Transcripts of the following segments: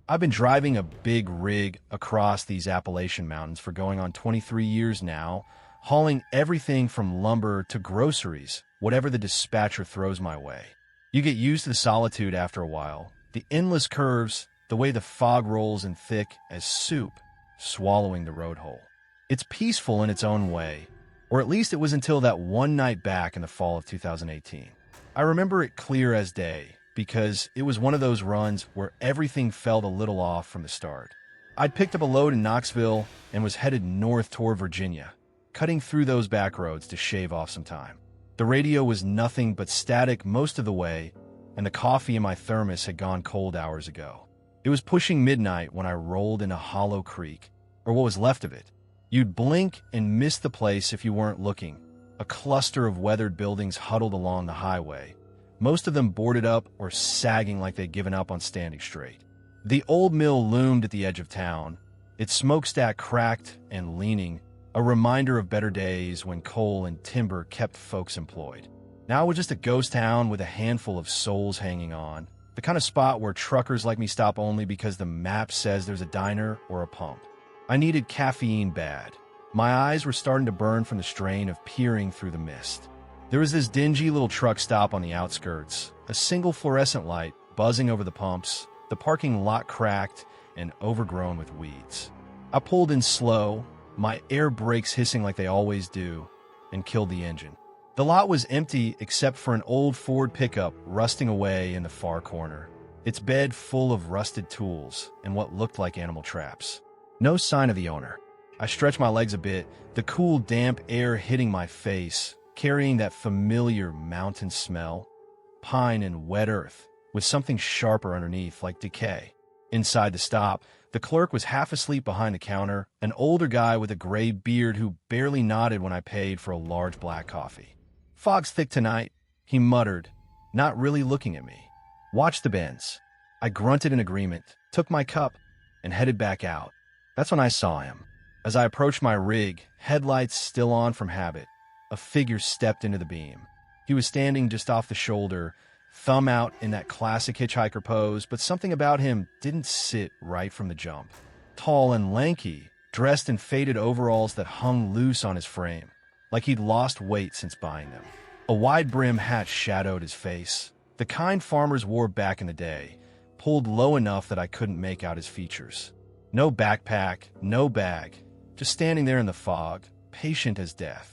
I've been driving a big rig across these Appalachian mountains for going on 23 years now, hauling everything from lumber to groceries, whatever the dispatcher throws my way. You get used to the solitude after a while, the endless curves, the way the fog rolls in thick as soup, swallowing the road hole. It's peaceful in its own way, or at least it was until that one night back in the fall of 2018. I remember it clear as day, because it was one of those runs where everything felt a little off from the start. I'd picked up a load in Knoxville and was headed north toward Virginia, cutting through those back roads to shave off some time. The radio was nothing but static most of the way, and the coffee in my thermos had gone cold hours ago. It was pushing midnight when I rolled into Hollow Creek, or what was left of it. You'd blink and miss the place if you weren't looking. A cluster of weathered buildings huddled along the highway, most of them boarded up or sagging like they'd given up on standing straight. The old mill loomed at the edge of town, its smokestack cracked and leaning, a reminder of better days when coal and timber kept folks employed. Now it was just a ghost town with a handful of souls hanging on, the kind of spot where truckers like me stop only because the map says there's a diner or a pump. I needed caffeine bad. My eyes were starting to burn from the strain of peering through the mist. There was this dingy little truck stop on the outskirts, a single fluorescent light buzzing over the pumps, the parking lot cracked and overgrown with weeds. I pulled in slow, my air brakes hissing like they always do, and killed the engine. The lot was empty except for an old Ford pickup rusting away in the far corner, its bed full of rusted tools and what looked like animal traps. No sign of the owner. I stretched my legs a bit, the cool, damp air hitting my face, carrying that familiar mountain smell, pine and wet earth, with something sharper underneath like decay. Inside the stop, the clerk was half asleep behind the counter, an older guy with a gray beard who barely nodded when I paid for a large black coffee. "Fog's thick tonight," he muttered, not really looking at me. "Watch the bends." I grunted in agreement, took my cup, and headed back out. That's when I saw him. As I approached my rig, headlights still on from habit, a figure stepped into the beam. He was standing just off the shoulder, thumb out in that classic hitchhiker pose, but something about him didn't sit right from the jump. Tall and lanky, dressed in faded overalls that hung loose on his frame, like he'd lost weight since buying them. A wide-brim hat shadowed his face, the kind farmers wore back in the day, pulled low enough that I couldn't make out his features. No backpack, no bag, just standing there in the fog, patient as death.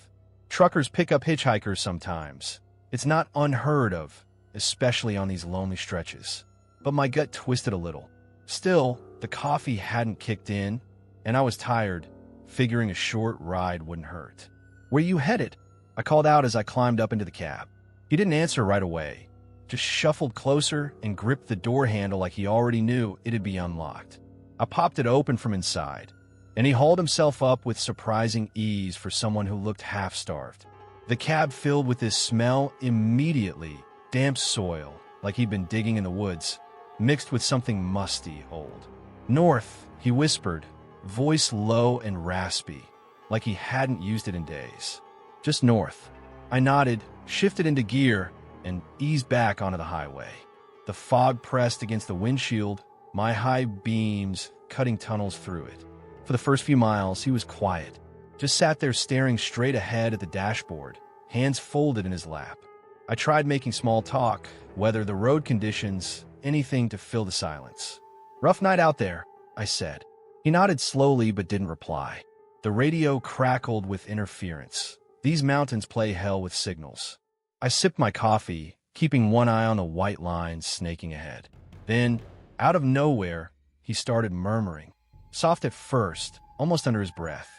Truckers pick up hitchhikers sometimes. It's not unheard of, especially on these lonely stretches. But my gut twisted a little. Still, the coffee hadn't kicked in, and I was tired, figuring a short ride wouldn't hurt. "Where you headed?" I called out as I climbed up into the cab. He didn't answer right away, just shuffled closer and gripped the door handle like he already knew it'd be unlocked. I popped it open from inside, and he hauled himself up with surprising ease for someone who looked half-starved. The cab filled with this smell immediately, damp soil, like he'd been digging in the woods, mixed with something musty old. "North," he whispered, voice low and raspy, like he hadn't used it in days. "Just north." I nodded, shifted into gear, and eased back onto the highway. The fog pressed against the windshield, my high beams cutting tunnels through it. For the first few miles, he was quiet, just sat there staring straight ahead at the dashboard, hands folded in his lap. I tried making small talk, weather the road conditions, anything to fill the silence. "Rough night out there," I said. He nodded slowly but didn't reply. The radio crackled with interference. These mountains play hell with signals. I sipped my coffee, keeping one eye on the white lines snaking ahead. Then, out of nowhere, he started murmuring. Soft at first, almost under his breath.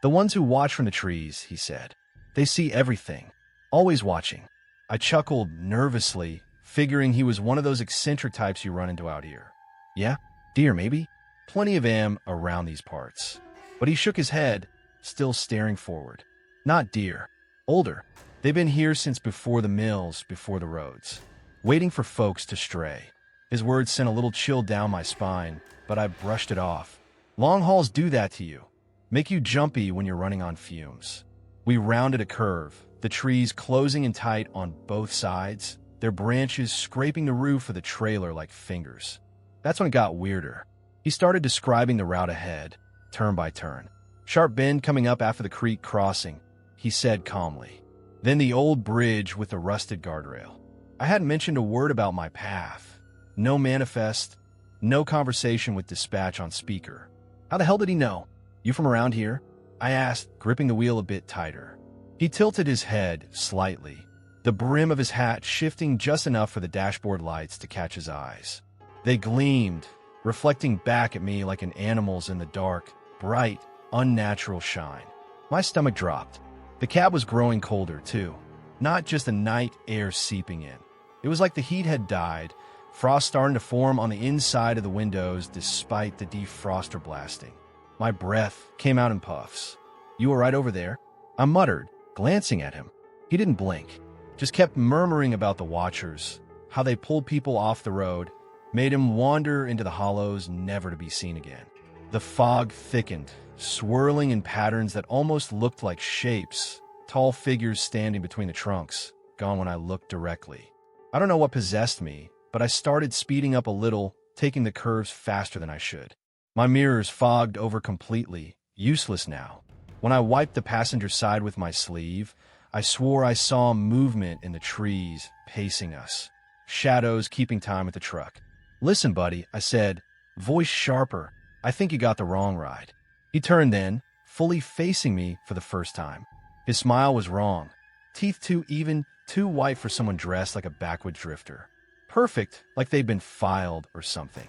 "The ones who watch from the trees," he said. "They see everything. Always watching." I chuckled nervously, figuring he was one of those eccentric types you run into out here. "Yeah, deer maybe. Plenty of them around these parts." But he shook his head, still staring forward. "Not deer. Older. They've been here since before the mills, before the roads. Waiting for folks to stray." His words sent a little chill down my spine, but I brushed it off. Long hauls do that to you. Make you jumpy when you're running on fumes. We rounded a curve, the trees closing in tight on both sides, their branches scraping the roof of the trailer like fingers. That's when it got weirder. He started describing the route ahead, turn by turn. Sharp bend coming up after the creek crossing, he said calmly. Then the old bridge with the rusted guardrail. I hadn't mentioned a word about my path. No manifest, no conversation with dispatch on speaker. How the hell did he know? You from around here? I asked, gripping the wheel a bit tighter. He tilted his head slightly, the brim of his hat shifting just enough for the dashboard lights to catch his eyes. They gleamed, reflecting back at me like an animal's in the dark, bright, unnatural shine. My stomach dropped. The cab was growing colder, too. Not just the night air seeping in. It was like the heat had died, frost starting to form on the inside of the windows despite the defroster blasting. My breath came out in puffs. You were right over there? I muttered, glancing at him. He didn't blink, just kept murmuring about the watchers, how they pulled people off the road, made him wander into the hollows never to be seen again. The fog thickened, swirling in patterns that almost looked like shapes, tall figures standing between the trunks, gone when I looked directly. I don't know what possessed me, but I started speeding up a little, taking the curves faster than I should. My mirrors fogged over completely, useless now. When I wiped the passenger side with my sleeve, I swore I saw movement in the trees, pacing us. Shadows keeping time with the truck. Listen, buddy, I said, voice sharper. I think you got the wrong ride. He turned then, fully facing me for the first time. His smile was wrong. Teeth too even, too white for someone dressed like a backwoods drifter. Perfect, like they'd been filed or something.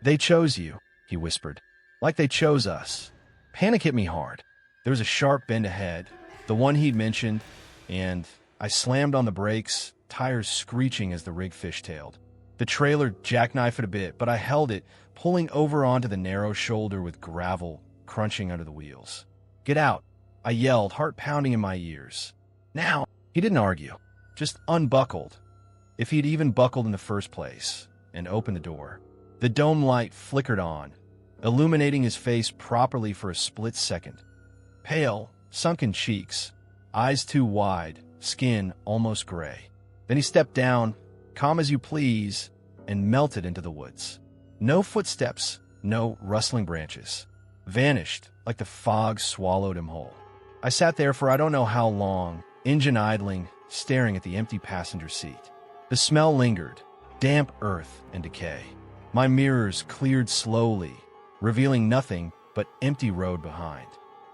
They chose you, he whispered. Like they chose us. Panic hit me hard. There was a sharp bend ahead, the one he'd mentioned, and I slammed on the brakes, tires screeching as the rig fishtailed. The trailer jackknifed it a bit, but I held it, pulling over onto the narrow shoulder with gravel crunching under the wheels. Get out, I yelled, heart pounding in my ears. Now, he didn't argue, just unbuckled. If he'd even buckled in the first place, and opened the door. The dome light flickered on, illuminating his face properly for a split second. Pale, sunken cheeks, eyes too wide, skin almost gray. Then he stepped down, calm as you please, and melted into the woods. No footsteps, no rustling branches. Vanished like the fog swallowed him whole. I sat there for I don't know how long, engine idling, staring at the empty passenger seat. The smell lingered, damp earth and decay. My mirrors cleared slowly, revealing nothing but empty road behind.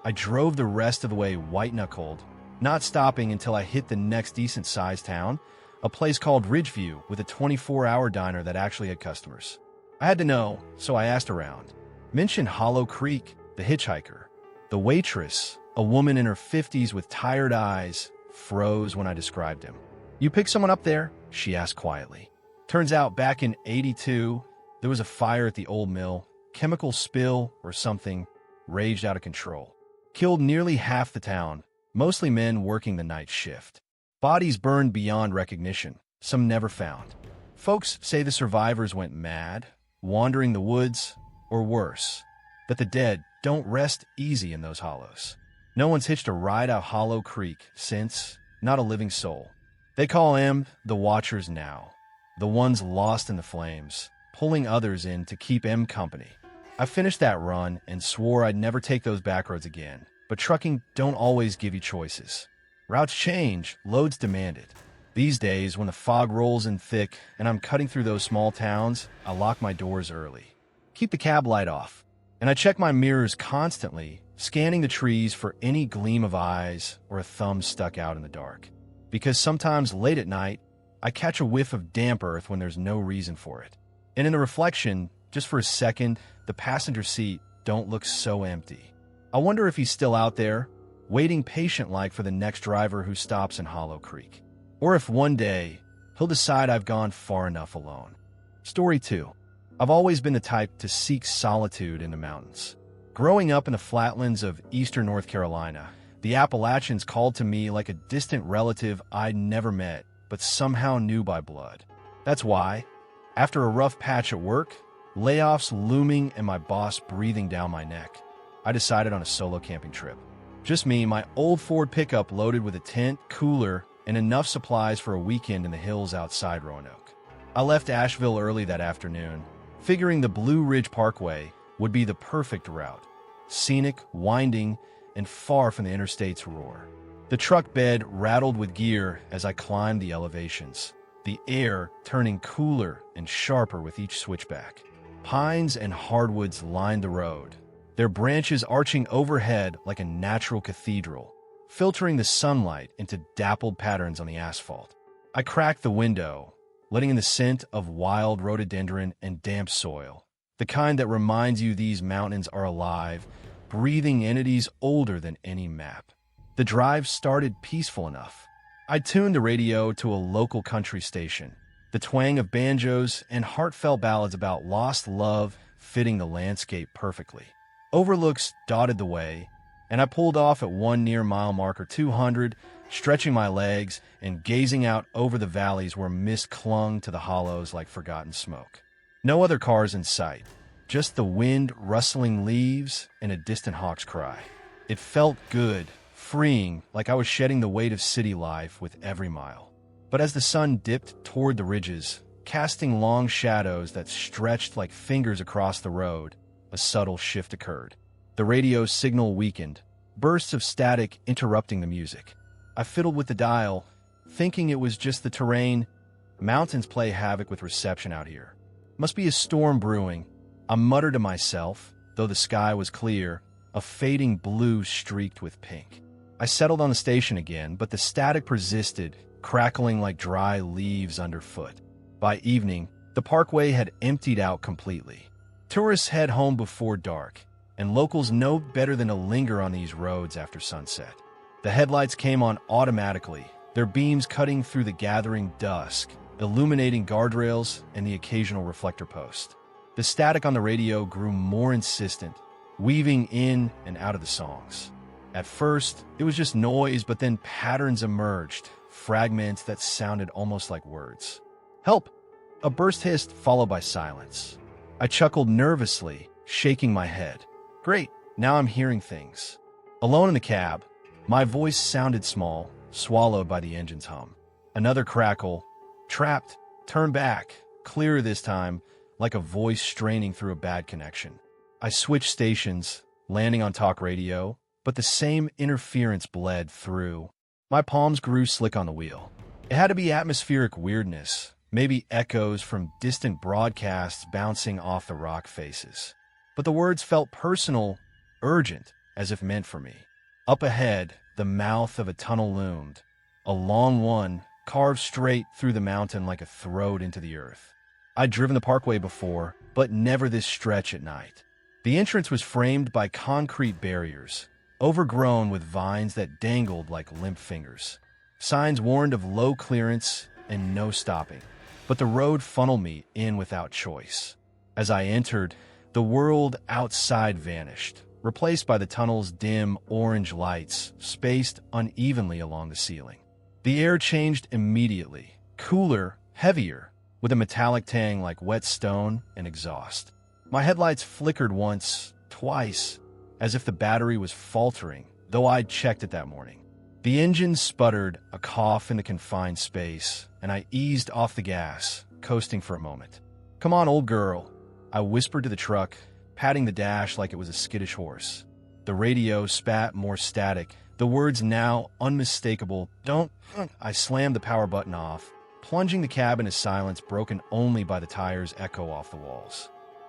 I drove the rest of the way white-knuckled, not stopping until I hit the next decent-sized town, a place called Ridgeview with a 24-hour diner that actually had customers. I had to know, so I asked around. Mentioned Hollow Creek, the hitchhiker. The waitress, a woman in her 50s with tired eyes, froze when I described him. You pick someone up there? She asked quietly. Turns out back in '82, there was a fire at the old mill. Chemical spill or something raged out of control. Killed nearly half the town, mostly men working the night shift. Bodies burned beyond recognition, some never found. Folks say the survivors went mad, wandering the woods, or worse, that the dead don't rest easy in those hollows. No one's hitched a ride out Hollow Creek since, not a living soul. They call them the Watchers now, the ones lost in the flames, pulling others in to keep them company. I finished that run and swore I'd never take those back roads again, but trucking don't always give you choices. Routes change, loads demand it. These days, when the fog rolls in thick and I'm cutting through those small towns, I lock my doors early. Keep the cab light off, and I check my mirrors constantly, scanning the trees for any gleam of eyes or a thumb stuck out in the dark. Because sometimes late at night, I catch a whiff of damp earth when there's no reason for it. And in the reflection, just for a second, the passenger seat don't look so empty. I wonder if he's still out there, waiting patient-like for the next driver who stops in Hollow Creek. Or if one day, he'll decide I've gone far enough alone. Story 2. I've always been the type to seek solitude in the mountains. Growing up in the flatlands of eastern North Carolina, the Appalachians called to me like a distant relative I'd never met, but somehow knew by blood. That's why, after a rough patch at work, layoffs looming and my boss breathing down my neck, I decided on a solo camping trip. Just me, my old Ford pickup loaded with a tent, cooler, and enough supplies for a weekend in the hills outside Roanoke. I left Asheville early that afternoon, figuring the Blue Ridge Parkway, would be the perfect route. Scenic, winding, and far from the interstate's roar. The truck bed rattled with gear as I climbed the elevations, the air turning cooler and sharper with each switchback. Pines and hardwoods lined the road, their branches arching overhead like a natural cathedral, filtering the sunlight into dappled patterns on the asphalt. I cracked the window, letting in the scent of wild rhododendron and damp soil, the kind that reminds you these mountains are alive, breathing entities older than any map. The drive started peaceful enough. I tuned the radio to a local country station, the twang of banjos and heartfelt ballads about lost love fitting the landscape perfectly. Overlooks dotted the way, and I pulled off at one near mile marker 200, stretching my legs and gazing out over the valleys where mist clung to the hollows like forgotten smoke. No other cars in sight, just the wind rustling leaves and a distant hawk's cry. It felt good, freeing, like I was shedding the weight of city life with every mile. But as the sun dipped toward the ridges, casting long shadows that stretched like fingers across the road, a subtle shift occurred. The radio signal weakened, bursts of static interrupting the music. I fiddled with the dial, thinking it was just the terrain. Mountains play havoc with reception out here. Must be a storm brewing. I muttered to myself, though the sky was clear, a fading blue streaked with pink. I settled on the station again, but the static persisted, crackling like dry leaves underfoot. By evening, the parkway had emptied out completely. Tourists head home before dark, and locals know better than to linger on these roads after sunset. The headlights came on automatically, their beams cutting through the gathering dusk, illuminating guardrails and the occasional reflector post. The static on the radio grew more insistent, weaving in and out of the songs. At first, it was just noise, but then patterns emerged, fragments that sounded almost like words. "Help!" A burst hissed, followed by silence. I chuckled nervously, shaking my head. Great, now I'm hearing things. Alone in the cab, my voice sounded small, swallowed by the engine's hum. Another crackle. Trapped. Turn back. Clearer this time, like a voice straining through a bad connection. I switched stations, landing on talk radio, but the same interference bled through. My palms grew slick on the wheel. It had to be atmospheric weirdness, maybe echoes from distant broadcasts bouncing off the rock faces. But the words felt personal, urgent, as if meant for me. Up ahead, the mouth of a tunnel loomed, a long one carved straight through the mountain like a throat into the earth. I'd driven the parkway before, but never this stretch at night. The entrance was framed by concrete barriers, overgrown with vines that dangled like limp fingers. Signs warned of low clearance and no stopping, but the road funneled me in without choice. As I entered, the world outside vanished, replaced by the tunnel's dim orange lights spaced unevenly along the ceiling. The air changed immediately, cooler, heavier, with a metallic tang like wet stone and exhaust. My headlights flickered once, twice, as if the battery was faltering, though I'd checked it that morning. The engine sputtered, a cough in the confined space, and I eased off the gas, coasting for a moment. "Come on, old girl," I whispered to the truck, patting the dash like it was a skittish horse. The radio spat more static, the words now unmistakable. "Don't." I slammed the power button off, plunging the cab into silence broken only by the tires' echo off the walls.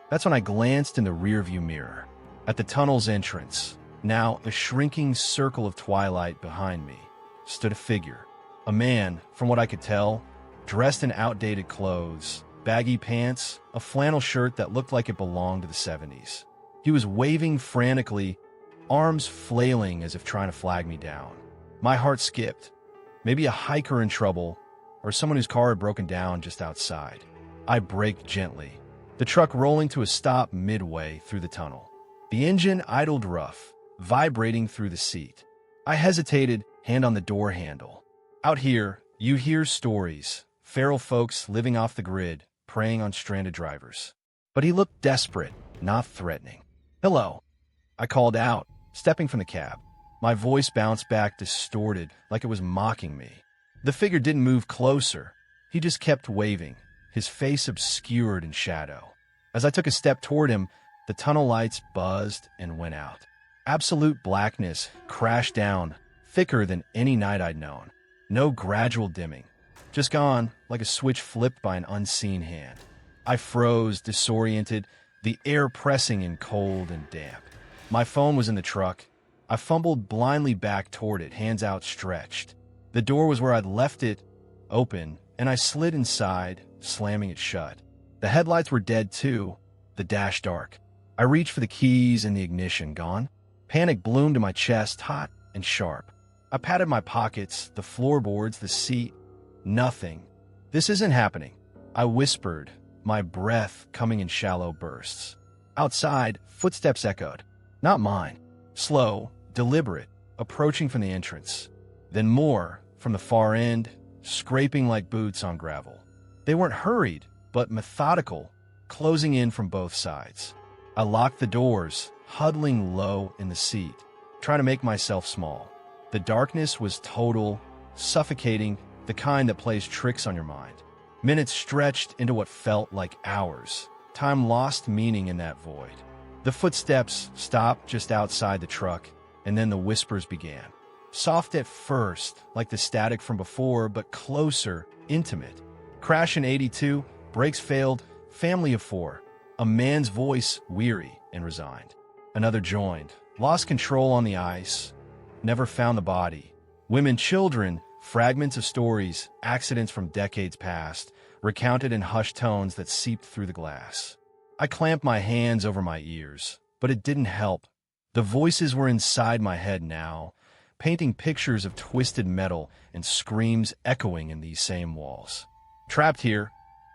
That's when I glanced in the rearview mirror. At the tunnel's entrance, now a shrinking circle of twilight behind me, stood a figure. A man, from what I could tell, dressed in outdated clothes, baggy pants, a flannel shirt that looked like it belonged to the 70s. He was waving frantically, arms flailing as if trying to flag me down. My heart skipped. Maybe a hiker in trouble, or someone whose car had broken down just outside. I braked gently, the truck rolling to a stop midway through the tunnel. The engine idled rough, vibrating through the seat. I hesitated, hand on the door handle. Out here, you hear stories, feral folks living off the grid, preying on stranded drivers. But he looked desperate, not threatening. "Hello," I called out, stepping from the cab. My voice bounced back distorted, like it was mocking me. The figure didn't move closer. He just kept waving, his face obscured in shadow. As I took a step toward him, The tunnel lights buzzed and went out. Absolute blackness crashed down, thicker than any night I'd known. No gradual dimming. Just gone, like a switch flipped by an unseen hand. I froze, disoriented, the air pressing in cold and damp. My phone was in the truck. I fumbled blindly back toward it, hands outstretched. The door was where I'd left it, open, and I slid inside, slamming it shut. The headlights were dead too, the dash dark. I reached for the keys and the ignition gone. Panic bloomed in my chest, hot and sharp. I patted my pockets, the floorboards, the seat. Nothing. This isn't happening, I whispered, my breath coming in shallow bursts. Outside, footsteps echoed. Not mine. Slow, deliberate, approaching from the entrance. Then more, from the far end, scraping like boots on gravel. They weren't hurried, but methodical, closing in from both sides. I locked the doors, huddling low in the seat, trying to make myself small. The darkness was total, suffocating, the kind that plays tricks on your mind. Minutes stretched into what felt like hours. Time lost meaning in that void. The footsteps stopped just outside the truck, and then the whispers began. Soft at first, like the static from before, but closer, intimate. Crash in 82, brakes failed, family of 4. A man's voice, weary and resigned. Another joined, lost control on the ice, never found the body. Women, children, fragments of stories, accidents from decades past, recounted in hushed tones that seeped through the glass. I clamped my hands over my ears, but it didn't help. The voices were inside my head now, painting pictures of twisted metal and screams echoing in these same walls. Trapped here,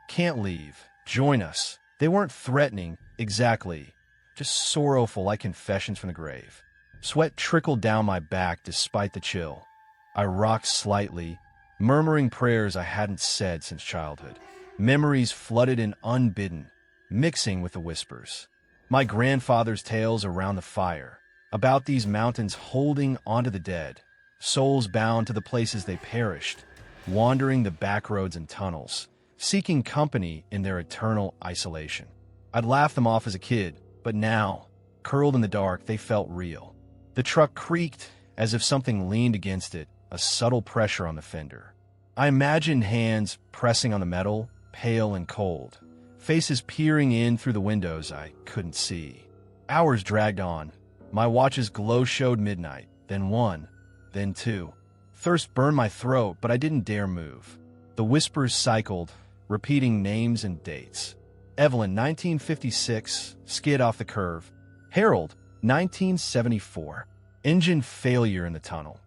can't leave, join us. They weren't threatening, exactly, just sorrowful like confessions from the grave. Sweat trickled down my back despite the chill. I rocked slightly, murmuring prayers I hadn't said since childhood. Memories flooded in unbidden, mixing with the whispers. My grandfather's tales around the fire, about these mountains holding onto the dead, souls bound to the places they perished, wandering the back roads and tunnels, seeking company in their eternal isolation. I'd laughed them off as a kid, but now, curled in the dark, they felt real. The truck creaked as if something leaned against it, a subtle pressure on the fender. I imagined hands pressing on the metal, pale and cold, faces peering in through the windows I couldn't see. Hours dragged on. My watch's glow showed midnight, then 1, then 2. Thirst burned my throat, but I didn't dare move. The whispers cycled, repeating names and dates. Evelyn, 1956, skid off the curve. Harold, 1974. Engine failure in the tunnel.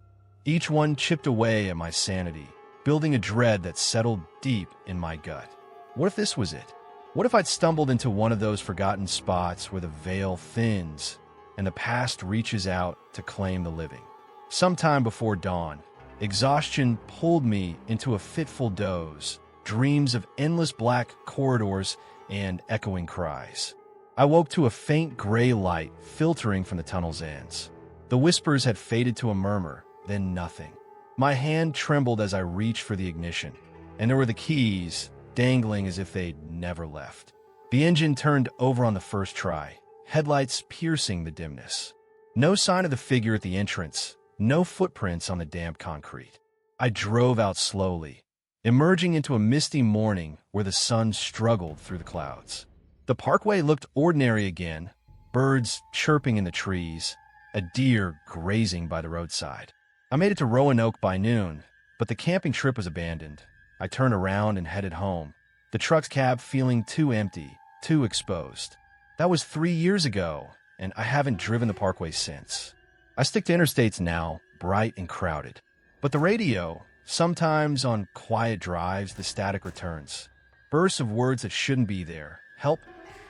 Each one chipped away at my sanity, building a dread that settled deep in my gut. What if this was it? What if I'd stumbled into one of those forgotten spots where the veil thins and the past reaches out to claim the living? Sometime before dawn, exhaustion pulled me into a fitful doze, dreams of endless black corridors and echoing cries. I woke to a faint gray light filtering from the tunnel's ends. The whispers had faded to a murmur, then nothing. My hand trembled as I reached for the ignition, and there were the keys, dangling as if they'd never left. The engine turned over on the first try, headlights piercing the dimness. No sign of the figure at the entrance, no footprints on the damp concrete. I drove out slowly, emerging into a misty morning where the sun struggled through the clouds. The parkway looked ordinary again, birds chirping in the trees, a deer grazing by the roadside. I made it to Roanoke by noon, but the camping trip was abandoned. I turned around and headed home, the truck's cab feeling too empty, too exposed. That was 3 years ago, and I haven't driven the parkway since. I stick to interstates now, bright and crowded. But the radio, sometimes on quiet drives, the static returns. Bursts of words that shouldn't be there. Help.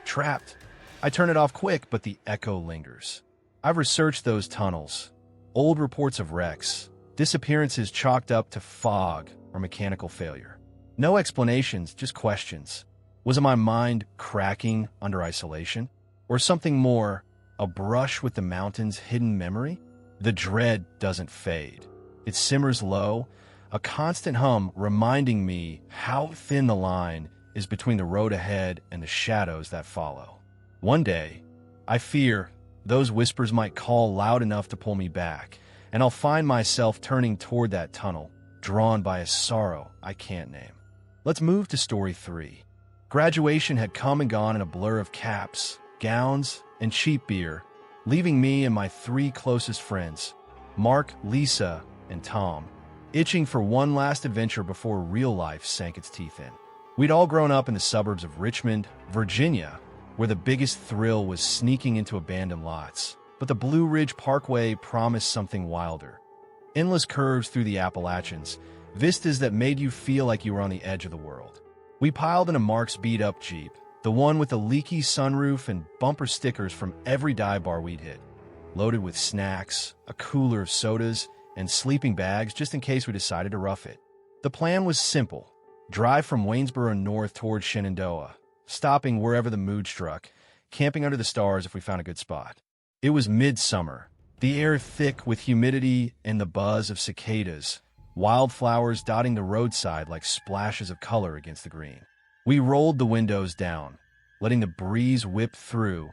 Trapped. I turn it off quick, but the echo lingers. I've researched those tunnels. Old reports of wrecks, disappearances chalked up to fog or mechanical failure. No explanations, just questions. Was it my mind cracking under isolation? Or something more, a brush with the mountain's hidden memory? The dread doesn't fade. It simmers low, a constant hum reminding me how thin the line is between the road ahead and the shadows that follow. One day, I fear those whispers might call loud enough to pull me back, and I'll find myself turning toward that tunnel, drawn by a sorrow I can't name. Let's move to story 3. Graduation had come and gone in a blur of caps, gowns, and cheap beer, leaving me and my 3 closest friends, Mark, Lisa, and Tom, itching for one last adventure before real life sank its teeth in. We'd all grown up in the suburbs of Richmond, Virginia, where the biggest thrill was sneaking into abandoned lots. But the Blue Ridge Parkway promised something wilder. Endless curves through the Appalachians, vistas that made you feel like you were on the edge of the world. We piled into Mark's beat-up Jeep, the one with the leaky sunroof and bumper stickers from every dive bar we'd hit, loaded with snacks, a cooler of sodas, and sleeping bags just in case we decided to rough it. The plan was simple. Drive from Waynesboro north toward Shenandoah, stopping wherever the mood struck, camping under the stars if we found a good spot. It was midsummer, the air thick with humidity and the buzz of cicadas, wildflowers dotting the roadside like splashes of color against the green. We rolled the windows down, letting the breeze whip through,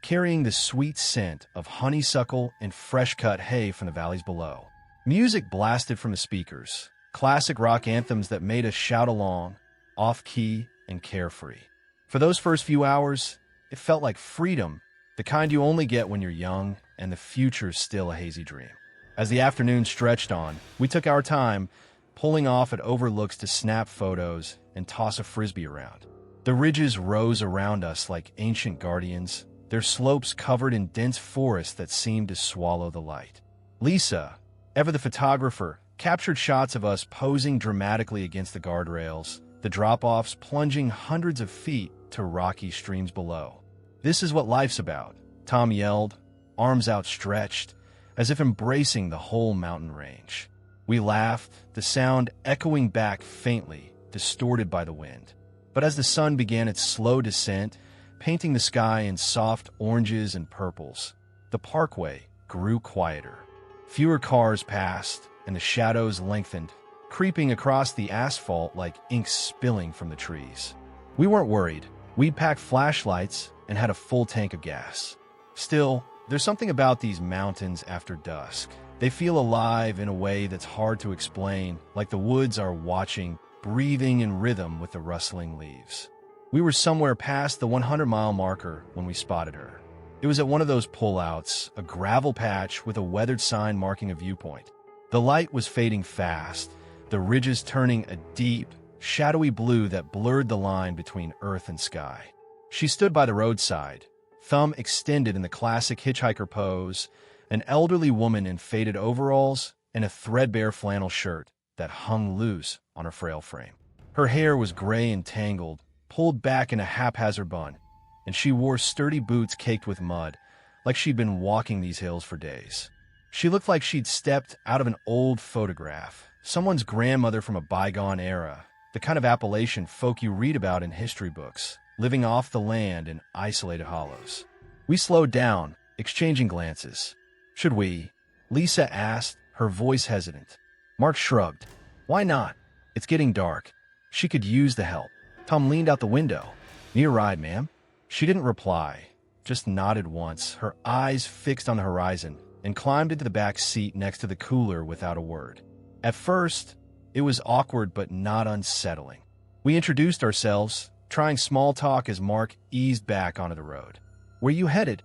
carrying the sweet scent of honeysuckle and fresh-cut hay from the valleys below. Music blasted from the speakers, classic rock anthems that made us shout along, off-key and carefree. For those first few hours, it felt like freedom, the kind you only get when you're young and the future's still a hazy dream. As the afternoon stretched on, we took our time, pulling off at overlooks to snap photos and toss a frisbee around. The ridges rose around us like ancient guardians, their slopes covered in dense forests that seemed to swallow the light. Lisa, ever the photographer, captured shots of us posing dramatically against the guardrails, the drop-offs plunging hundreds of feet to rocky streams below. "This is what life's about," Tom yelled, arms outstretched, as if embracing the whole mountain range. We laughed, the sound echoing back faintly, distorted by the wind. But as the sun began its slow descent, painting the sky in soft oranges and purples, the parkway grew quieter. Fewer cars passed, and the shadows lengthened, creeping across the asphalt like ink spilling from the trees. We weren't worried. We'd packed flashlights and had a full tank of gas. Still, there's something about these mountains after dusk. They feel alive in a way that's hard to explain, like the woods are watching, breathing in rhythm with the rustling leaves. We were somewhere past the 100-mile marker when we spotted her. It was at one of those pullouts, a gravel patch with a weathered sign marking a viewpoint. The light was fading fast, the ridges turning a deep, shadowy blue that blurred the line between earth and sky. She stood by the roadside, thumb extended in the classic hitchhiker pose, an elderly woman in faded overalls and a threadbare flannel shirt that hung loose on her frail frame. Her hair was gray and tangled, pulled back in a haphazard bun, and she wore sturdy boots caked with mud, like she'd been walking these hills for days. She looked like she'd stepped out of an old photograph, someone's grandmother from a bygone era, the kind of Appalachian folk you read about in history books, living off the land in isolated hollows. We slowed down, exchanging glances. "Should we?" Lisa asked, her voice hesitant. Mark shrugged. "Why not? It's getting dark. She could use the help." Tom leaned out the window. "Need a ride, ma'am?" She didn't reply, just nodded once, her eyes fixed on the horizon, and climbed into the back seat next to the cooler without a word. At first, it was awkward but not unsettling. We introduced ourselves, trying small talk as Mark eased back onto the road. "Where you headed?"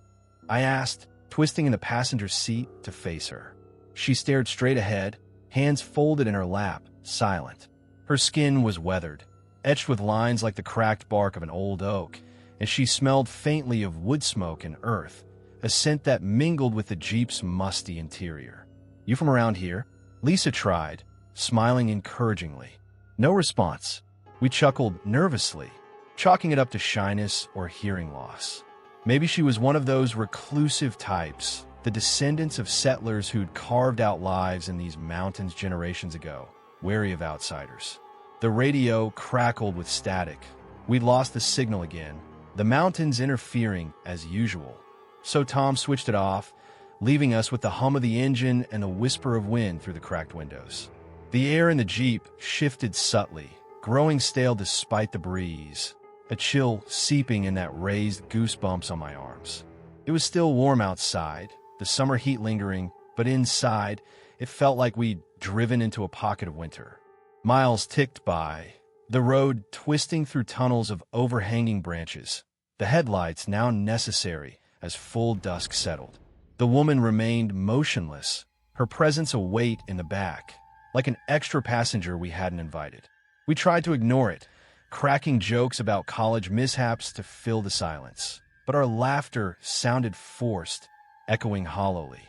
I asked, twisting in the passenger seat to face her. She stared straight ahead, hands folded in her lap, silent. Her skin was weathered, etched with lines like the cracked bark of an old oak, and she smelled faintly of wood smoke and earth, a scent that mingled with the Jeep's musty interior. "You from around here?" Lisa tried, smiling encouragingly. No response. We chuckled nervously, chalking it up to shyness or hearing loss. Maybe she was one of those reclusive types, the descendants of settlers who'd carved out lives in these mountains generations ago, wary of outsiders. The radio crackled with static. We'd lost the signal again, the mountains interfering as usual. So Tom switched it off, leaving us with the hum of the engine and the whisper of wind through the cracked windows. The air in the Jeep shifted subtly, growing stale despite the breeze, a chill seeping in that raised goosebumps on my arms. It was still warm outside, the summer heat lingering, but inside, it felt like we'd driven into a pocket of winter. Miles ticked by, the road twisting through tunnels of overhanging branches, the headlights now necessary as full dusk settled. The woman remained motionless, her presence a weight in the back, like an extra passenger we hadn't invited. We tried to ignore it, cracking jokes about college mishaps to fill the silence, but our laughter sounded forced, echoing hollowly.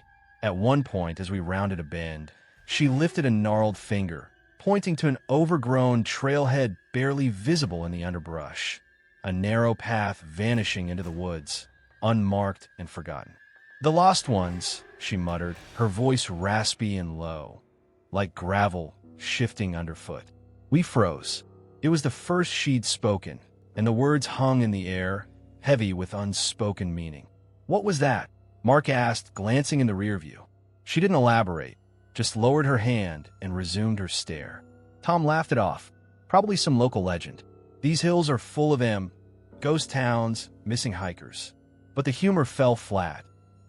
At one point, as we rounded a bend, she lifted a gnarled finger, pointing to an overgrown trailhead barely visible in the underbrush, a narrow path vanishing into the woods, unmarked and forgotten. "The lost ones," she muttered, her voice raspy and low, like gravel shifting underfoot. We froze. It was the first she'd spoken, and the words hung in the air, heavy with unspoken meaning. "What was that?" Mark asked, glancing in the rear view. She didn't elaborate, just lowered her hand and resumed her stare. Tom laughed it off. "Probably some local legend. These hills are full of ghost towns, missing hikers." But the humor fell flat.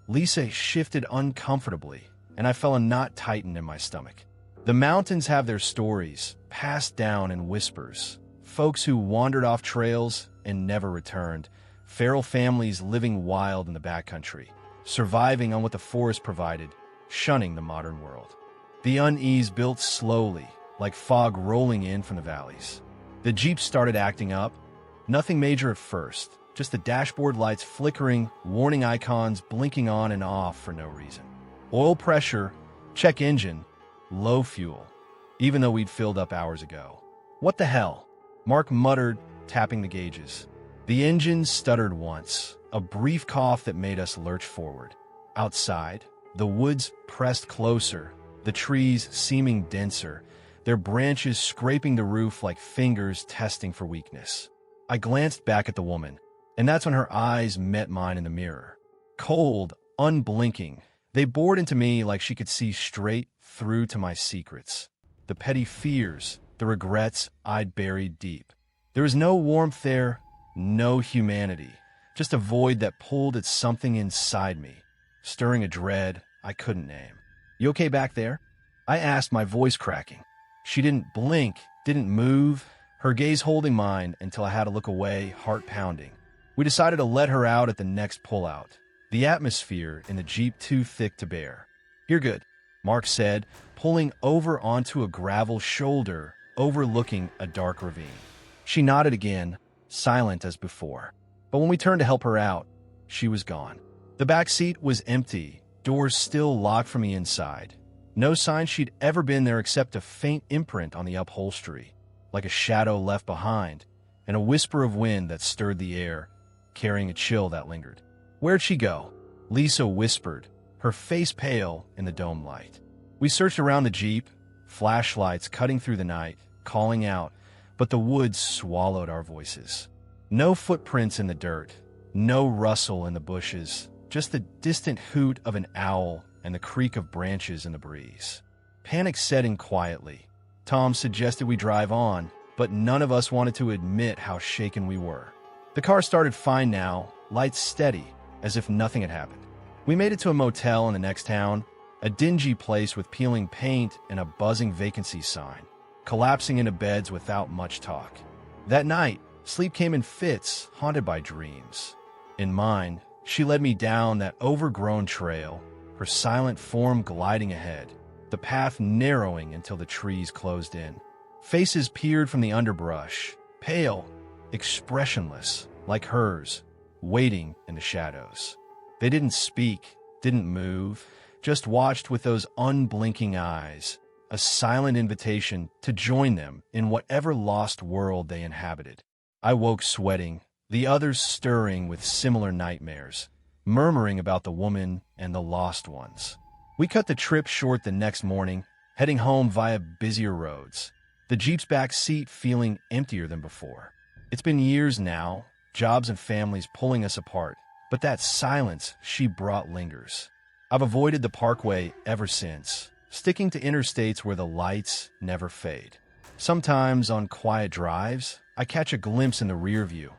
Lisa shifted uncomfortably, and I felt a knot tighten in my stomach. The mountains have their stories, passed down in whispers. Folks who wandered off trails and never returned. Feral families living wild in the backcountry, surviving on what the forest provided, shunning the modern world. The unease built slowly, like fog rolling in from the valleys. The Jeep started acting up. Nothing major at first, just the dashboard lights flickering, warning icons blinking on and off for no reason. Oil pressure, check engine, low fuel, even though we'd filled up hours ago. "What the hell?" Mark muttered, tapping the gauges. The engine stuttered once, a brief cough that made us lurch forward. Outside, the woods pressed closer, the trees seeming denser, their branches scraping the roof like fingers testing for weakness. I glanced back at the woman, and that's when her eyes met mine in the mirror. Cold, unblinking, they bored into me like she could see straight through to my secrets. The petty fears, the regrets I'd buried deep. There was no warmth there, no humanity, just a void that pulled at something inside me, stirring a dread I couldn't name. "You okay back there?" I asked, my voice cracking. She didn't blink, didn't move, her gaze holding mine until I had to look away, heart pounding. We decided to let her out at the next pullout, the atmosphere in the Jeep too thick to bear. "You're good," Mark said, pulling over onto a gravel shoulder overlooking a dark ravine. She nodded again, silent as before. But when we turned to help her out, she was gone. The back seat was empty, doors still locked from the inside. No sign she'd ever been there except a faint imprint on the upholstery, like a shadow left behind, and a whisper of wind that stirred the air, carrying a chill that lingered. "Where'd she go?" Lisa whispered, her face pale in the dome light. We searched around the Jeep, flashlights cutting through the night, calling out, but the woods swallowed our voices. No footprints in the dirt, no rustle in the bushes, just the distant hoot of an owl and the creak of branches in the breeze. Panic set in quietly. Tom suggested we drive on, but none of us wanted to admit how shaken we were. The car started fine now, lights steady, as if nothing had happened. We made it to a motel in the next town, a dingy place with peeling paint and a buzzing vacancy sign, collapsing into beds without much talk. That night, sleep came in fits, haunted by dreams. In mine, she led me down that overgrown trail, her silent form gliding ahead, the path narrowing until the trees closed in. Faces peered from the underbrush, pale, expressionless, like hers, waiting in the shadows. They didn't speak, didn't move, just watched with those unblinking eyes, a silent invitation to join them in whatever lost world they inhabited. I woke sweating, the others stirring with similar nightmares, murmuring about the woman and the lost ones. We cut the trip short the next morning, heading home via busier roads, the Jeep's back seat feeling emptier than before. It's been years now, jobs and families pulling us apart, but that silence she brought lingers. I've avoided the Parkway ever since, sticking to interstates where the lights never fade. Sometimes on quiet drives, I catch a glimpse in the rear view,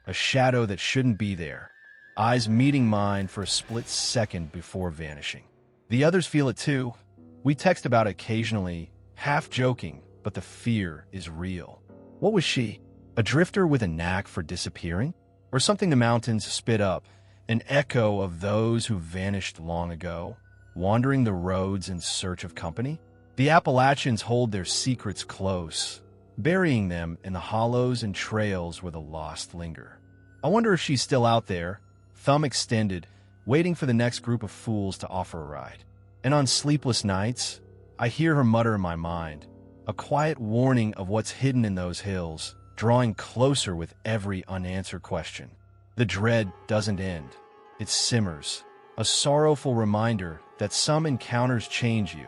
a shadow that shouldn't be there. eyes meeting mine for a split second before vanishing. The others feel it too. We text about it occasionally, half joking, but the fear is real. What was she? A drifter with a knack for disappearing? Or something the mountains spit up, an echo of those who vanished long ago, wandering the roads in search of company? The Appalachians hold their secrets close, burying them in the hollows and trails where the lost linger. I wonder if she's still out there, thumb extended, waiting for the next group of fools to offer a ride. And on sleepless nights, I hear her mutter in my mind, a quiet warning of what's hidden in those hills, drawing closer with every unanswered question. The dread doesn't end. It simmers, a sorrowful reminder that some encounters change you,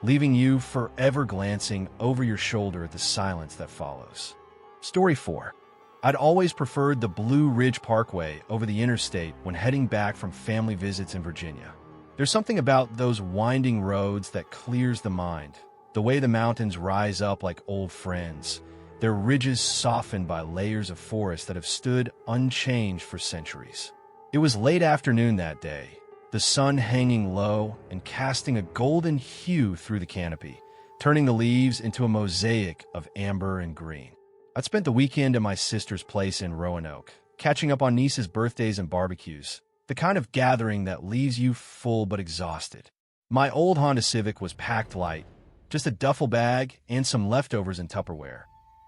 leaving you forever glancing over your shoulder at the silence that follows. Story 4. I'd always preferred the Blue Ridge Parkway over the interstate when heading back from family visits in Virginia. There's something about those winding roads that clears the mind, the way the mountains rise up like old friends, their ridges softened by layers of forest that have stood unchanged for centuries. It was late afternoon that day, the sun hanging low and casting a golden hue through the canopy, turning the leaves into a mosaic of amber and green. I'd spent the weekend at my sister's place in Roanoke, catching up on nieces' birthdays and barbecues, the kind of gathering that leaves you full but exhausted. My old Honda Civic was packed light, just a duffel bag and some leftovers in Tupperware,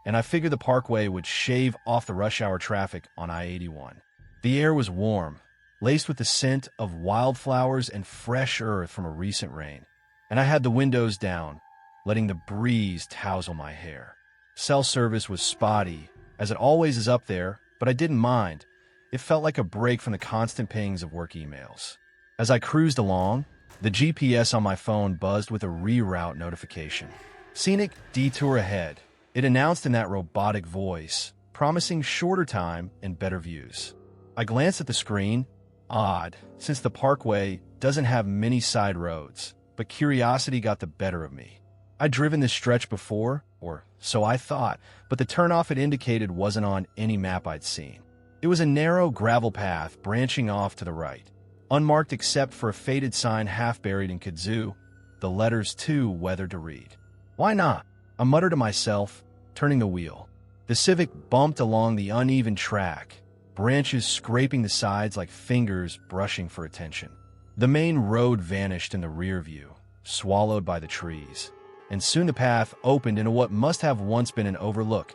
and I figured the parkway would shave off the rush hour traffic on I-81. The air was warm, laced with the scent of wildflowers and fresh earth from a recent rain, and I had the windows down, letting the breeze tousle my hair. Cell service was spotty, as it always is up there, but I didn't mind. It felt like a break from the constant pings of work emails. As I cruised along, the GPS on my phone buzzed with a reroute notification. Scenic detour ahead. It announced in that robotic voice, promising shorter time and better views. I glanced at the screen. Odd, since the parkway doesn't have many side roads, but curiosity got the better of me. I'd driven this stretch before, or so I thought, but the turnoff it indicated wasn't on any map I'd seen. It was a narrow gravel path branching off to the right, unmarked except for a faded sign half buried in kudzu, the letters too weathered to read. Why not? I muttered to myself, turning the wheel. The Civic bumped along the uneven track, branches scraping the sides like fingers brushing for attention. The main road vanished in the rear view, swallowed by the trees, and soon the path opened into what must have once been an overlook,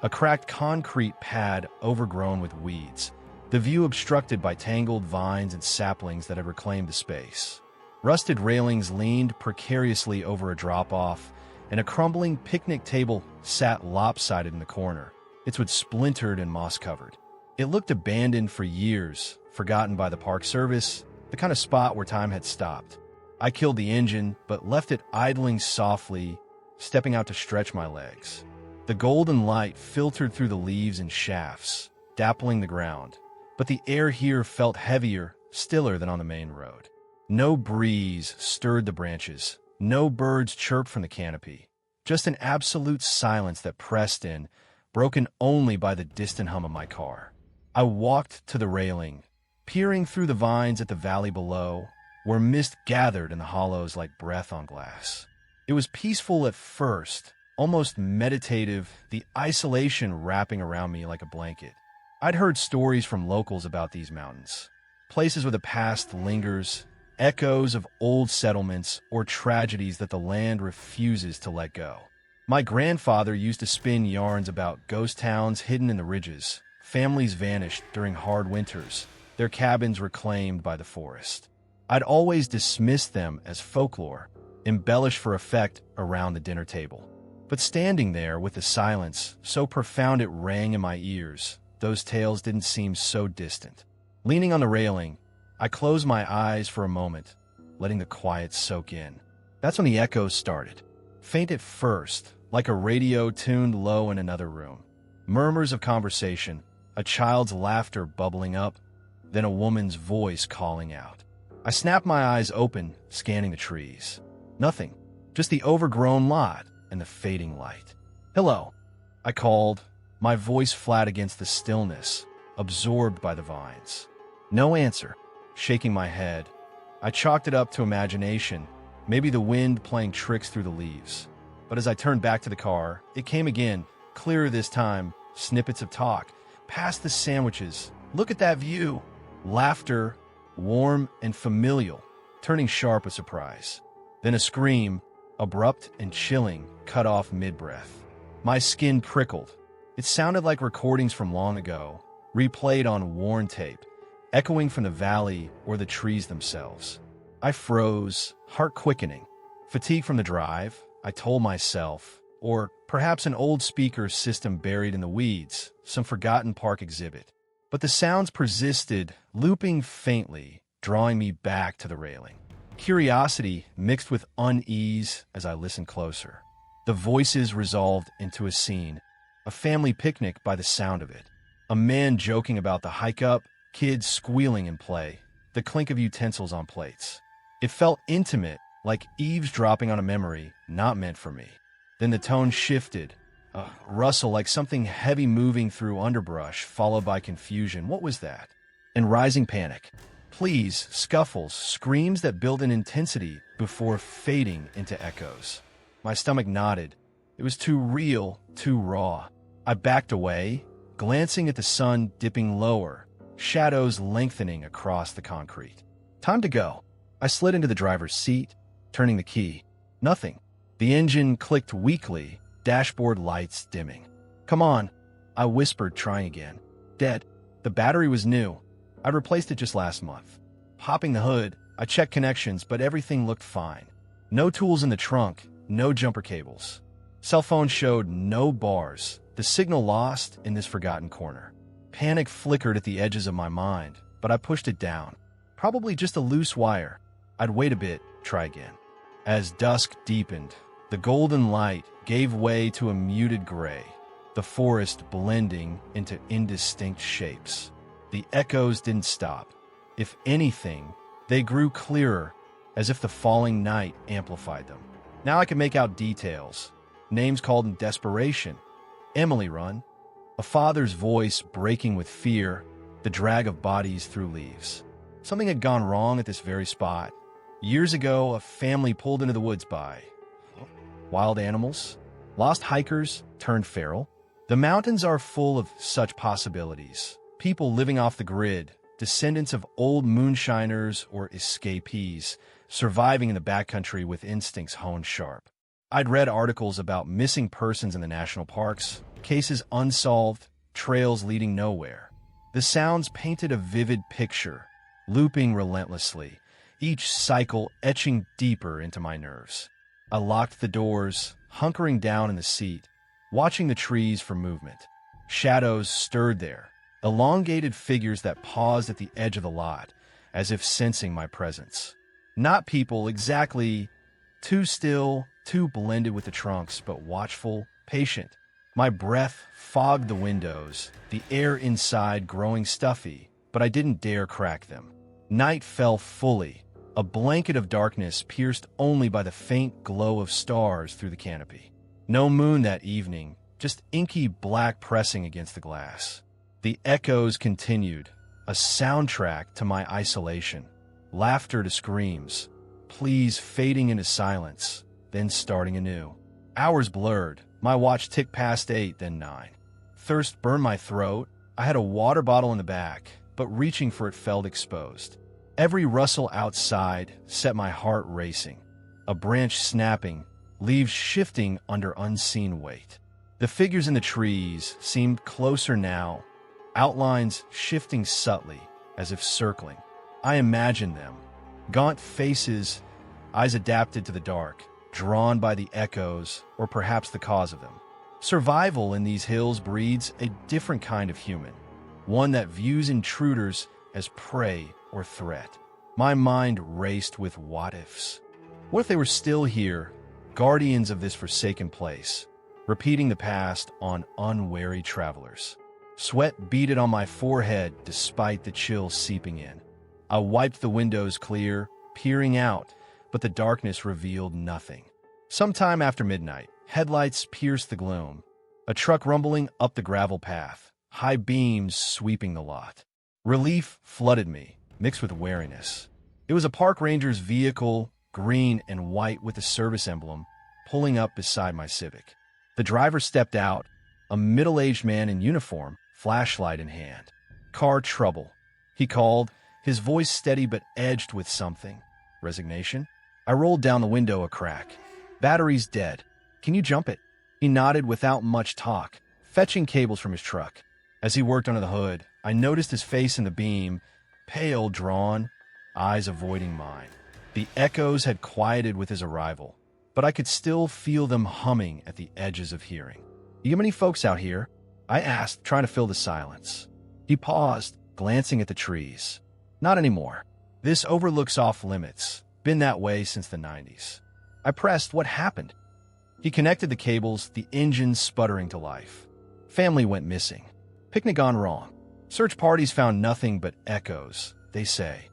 a cracked concrete pad overgrown with weeds, the view obstructed by tangled vines and saplings that had reclaimed the space. Rusted railings leaned precariously over a drop-off, and a crumbling picnic table sat lopsided in the corner, its wood splintered and moss-covered. It looked abandoned for years, forgotten by the Park Service, the kind of spot where time had stopped. I killed the engine, but left it idling softly, stepping out to stretch my legs. The golden light filtered through the leaves and shafts, dappling the ground, but the air here felt heavier, stiller than on the main road. No breeze stirred the branches, no birds chirped from the canopy, just an absolute silence that pressed in, broken only by the distant hum of my car. I walked to the railing, peering through the vines at the valley below, where mist gathered in the hollows like breath on glass. It was peaceful at first, almost meditative, the isolation wrapping around me like a blanket. I'd heard stories from locals about these mountains, places where the past lingers, echoes of old settlements or tragedies that the land refuses to let go. My grandfather used to spin yarns about ghost towns hidden in the ridges, families vanished during hard winters, their cabins reclaimed by the forest. I'd always dismissed them as folklore, embellished for effect around the dinner table. But standing there with the silence, so profound it rang in my ears, those tales didn't seem so distant. Leaning on the railing, I closed my eyes for a moment, letting the quiet soak in. That's when the echoes started. Faint at first, like a radio tuned low in another room. Murmurs of conversation, a child's laughter bubbling up, then a woman's voice calling out. I snapped my eyes open, scanning the trees. Nothing, just the overgrown lot and the fading light. "Hello," I called, my voice flat against the stillness, absorbed by the vines. No answer. Shaking my head, I chalked it up to imagination, maybe the wind playing tricks through the leaves. But as I turned back to the car, it came again, clearer this time, snippets of talk. Past the sandwiches. Look at that view. Laughter, warm and familial, turning sharp with surprise. Then a scream, abrupt and chilling, cut off mid-breath. My skin prickled. It sounded like recordings from long ago, replayed on worn tape, echoing from the valley or the trees themselves. I froze, heart quickening. Fatigue from the drive, I told myself, or perhaps an old speaker system buried in the weeds, some forgotten park exhibit. But the sounds persisted, looping faintly, drawing me back to the railing. Curiosity mixed with unease as I listened closer. The voices resolved into a scene, a family picnic by the sound of it. A man joking about the hike up, kids squealing in play, the clink of utensils on plates. It felt intimate, like eavesdropping on a memory not meant for me. Then the tone shifted, a rustle like something heavy moving through underbrush, followed by confusion. What was that? And rising panic. Pleas, scuffles, screams that build in intensity before fading into echoes. My stomach knotted. It was too real, too raw. I backed away, glancing at the sun dipping lower, shadows lengthening across the concrete. Time to go. I slid into the driver's seat, turning the key. Nothing. The engine clicked weakly, dashboard lights dimming. Come on, I whispered, trying again. Dead. The battery was new. I'd replaced it just last month. Popping the hood, I checked connections, but everything looked fine. No tools in the trunk, no jumper cables. Cell phone showed no bars, the signal lost in this forgotten corner. Panic flickered at the edges of my mind, but I pushed it down. Probably just a loose wire. I'd wait a bit, try again. As dusk deepened, the golden light gave way to a muted gray, the forest blending into indistinct shapes. The echoes didn't stop. If anything, they grew clearer, as if the falling night amplified them. Now I could make out details, names called in desperation. Emily Run, a father's voice breaking with fear, the drag of bodies through leaves. Something had gone wrong at this very spot. Years ago, a family pulled into the woods by wild animals, lost hikers turned feral. The mountains are full of such possibilities. People living off the grid, descendants of old moonshiners or escapees, surviving in the backcountry with instincts honed sharp. I'd read articles about missing persons in the national parks, cases unsolved, trails leading nowhere. The sounds painted a vivid picture, looping relentlessly, each cycle etching deeper into my nerves. I locked the doors, hunkering down in the seat, watching the trees for movement. Shadows stirred there, elongated figures that paused at the edge of the lot, as if sensing my presence. Not people exactly, too still, too blended with the trunks, but watchful, patient. My breath fogged the windows, the air inside growing stuffy, but I didn't dare crack them. Night fell fully, a blanket of darkness pierced only by the faint glow of stars through the canopy. No moon that evening, just inky black pressing against the glass. The echoes continued, a soundtrack to my isolation. Laughter to screams, pleas fading into silence, then starting anew. Hours blurred, my watch ticked past 8, then 9. Thirst burned my throat. I had a water bottle in the back, but reaching for it felt exposed. Every rustle outside set my heart racing. A branch snapping, leaves shifting under unseen weight. The figures in the trees seemed closer now, outlines shifting subtly, as if circling. I imagined them. Gaunt faces, eyes adapted to the dark, drawn by the echoes or perhaps the cause of them. Survival in these hills breeds a different kind of human, one that views intruders as prey or threat. My mind raced with what-ifs. What if they were still here, guardians of this forsaken place, repeating the past on unwary travelers? Sweat beaded on my forehead despite the chill seeping in. I wiped the windows clear, peering out, but the darkness revealed nothing. Sometime after midnight, headlights pierced the gloom, a truck rumbling up the gravel path, high beams sweeping the lot. Relief flooded me, mixed with wariness. It was a park ranger's vehicle, green and white with a service emblem, pulling up beside my Civic. The driver stepped out, a middle-aged man in uniform, flashlight in hand. "Car trouble," he called, his voice steady but edged with something. Resignation? I rolled down the window a crack. "Battery's dead. Can you jump it?" He nodded without much talk, fetching cables from his truck. As he worked under the hood, I noticed his face in the beam, pale, drawn, eyes avoiding mine. The echoes had quieted with his arrival, but I could still feel them humming at the edges of hearing. "You have many folks out here?" I asked, trying to fill the silence. He paused, glancing at the trees. "Not anymore. This overlooks off limits. Been that way since the 90s. I pressed, "What happened?" He connected the cables, the engine sputtering to life. "Family went missing. Picnic gone wrong. Search parties found nothing but echoes, they say."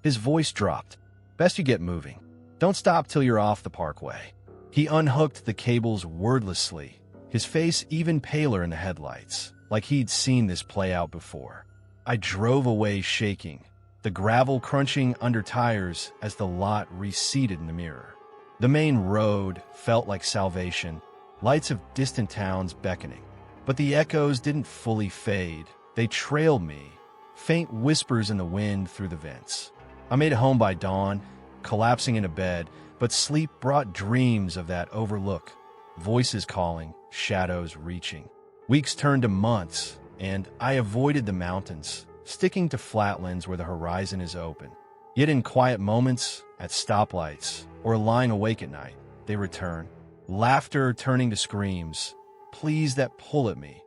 His voice dropped. "Best you get moving. Don't stop till you're off the parkway." He unhooked the cables wordlessly, his face even paler in the headlights, like he'd seen this play out before. I drove away shaking, the gravel crunching under tires as the lot receded in the mirror. The main road felt like salvation, lights of distant towns beckoning. But the echoes didn't fully fade. They trailed me, faint whispers in the wind through the vents. I made it home by dawn, collapsing into bed, but sleep brought dreams of that overlook, voices calling, shadows reaching. Weeks turned to months, and I avoided the mountains, sticking to flatlands where the horizon is open. Yet in quiet moments, at stoplights, or lying awake at night, they return. Laughter turning to screams, pleas that pull at me,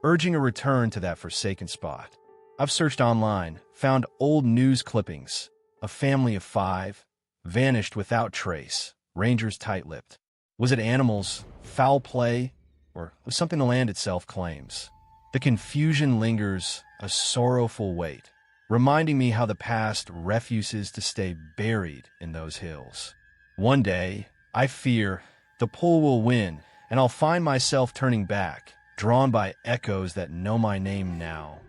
urging a return to that forsaken spot. I've searched online, found old news clippings. A family of 5, vanished without trace, rangers tight-lipped. Was it animals, foul play, or was something the land itself claims? The confusion lingers, a sorrowful weight, reminding me how the past refuses to stay buried in those hills. One day, I fear, the pull will win, and I'll find myself turning back, drawn by echoes that know my name now,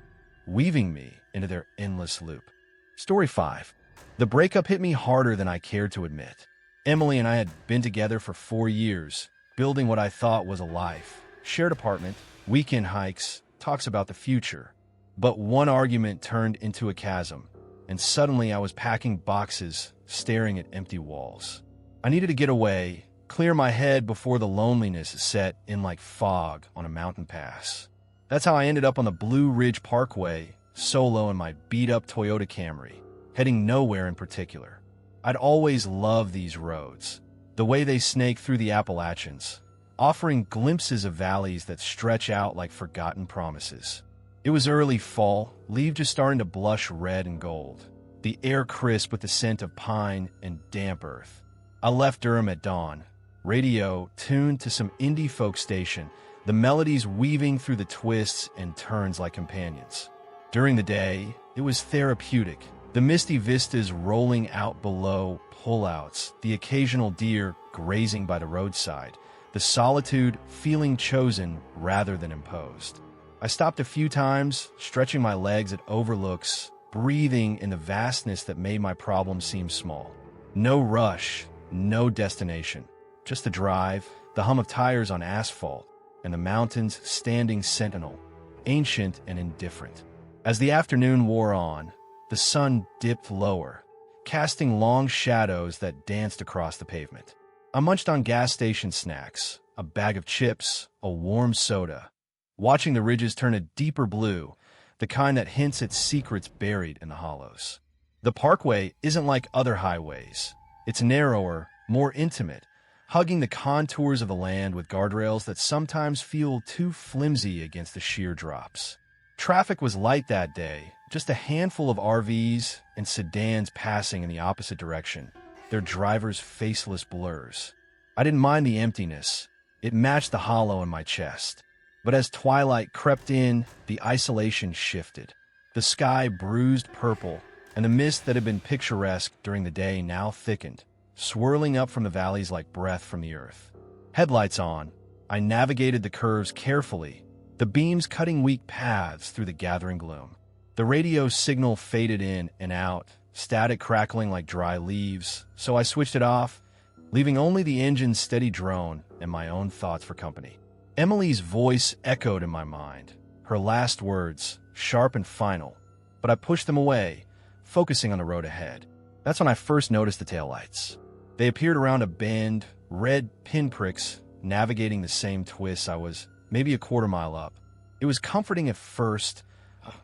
weaving me into their endless loop. Story 5. The breakup hit me harder than I cared to admit. Emily and I had been together for 4 years, building what I thought was a life. Shared apartment, weekend hikes, talks about the future. But one argument turned into a chasm, and suddenly I was packing boxes, staring at empty walls. I needed to get away, clear my head before the loneliness set in like fog on a mountain pass. That's how I ended up on the Blue Ridge Parkway, solo in my beat-up Toyota Camry, heading nowhere in particular. I'd always loved these roads, the way they snake through the Appalachians, offering glimpses of valleys that stretch out like forgotten promises. It was early fall, leaves just starting to blush red and gold, the air crisp with the scent of pine and damp earth. I left Durham at dawn, radio tuned to some indie folk station, the melodies weaving through the twists and turns like companions. During the day, it was therapeutic, the misty vistas rolling out below, pullouts, the occasional deer grazing by the roadside, the solitude feeling chosen rather than imposed. I stopped a few times, stretching my legs at overlooks, breathing in the vastness that made my problems seem small. No rush, no destination, just the drive, the hum of tires on asphalt, and the mountains standing sentinel, ancient and indifferent. As the afternoon wore on, the sun dipped lower, casting long shadows that danced across the pavement. I munched on gas station snacks, a bag of chips, a warm soda, watching the ridges turn a deeper blue, the kind that hints at secrets buried in the hollows. The parkway isn't like other highways. It's narrower, more intimate, hugging the contours of the land with guardrails that sometimes feel too flimsy against the sheer drops. Traffic was light that day, just a handful of RVs and sedans passing in the opposite direction, their drivers' faceless blurs. I didn't mind the emptiness. It matched the hollow in my chest. But as twilight crept in, the isolation shifted. The sky bruised purple, and the mist that had been picturesque during the day now thickened, swirling up from the valleys like breath from the earth. Headlights on, I navigated the curves carefully, the beams cutting weak paths through the gathering gloom. The radio signal faded in and out, static crackling like dry leaves, so I switched it off, leaving only the engine's steady drone and my own thoughts for company. Emily's voice echoed in my mind, her last words, sharp and final, but I pushed them away, focusing on the road ahead. That's when I first noticed the taillights. They appeared around a bend, red pinpricks, navigating the same twists I was maybe a quarter mile up. It was comforting at first,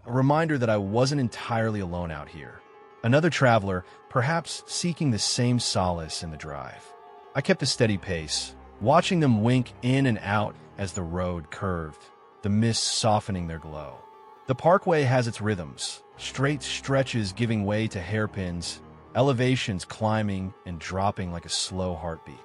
a reminder that I wasn't entirely alone out here. Another traveler, perhaps seeking the same solace in the drive. I kept a steady pace, watching them wink in and out as the road curved, the mist softening their glow. The parkway has its rhythms, straight stretches giving way to hairpins, elevations climbing and dropping like a slow heartbeat.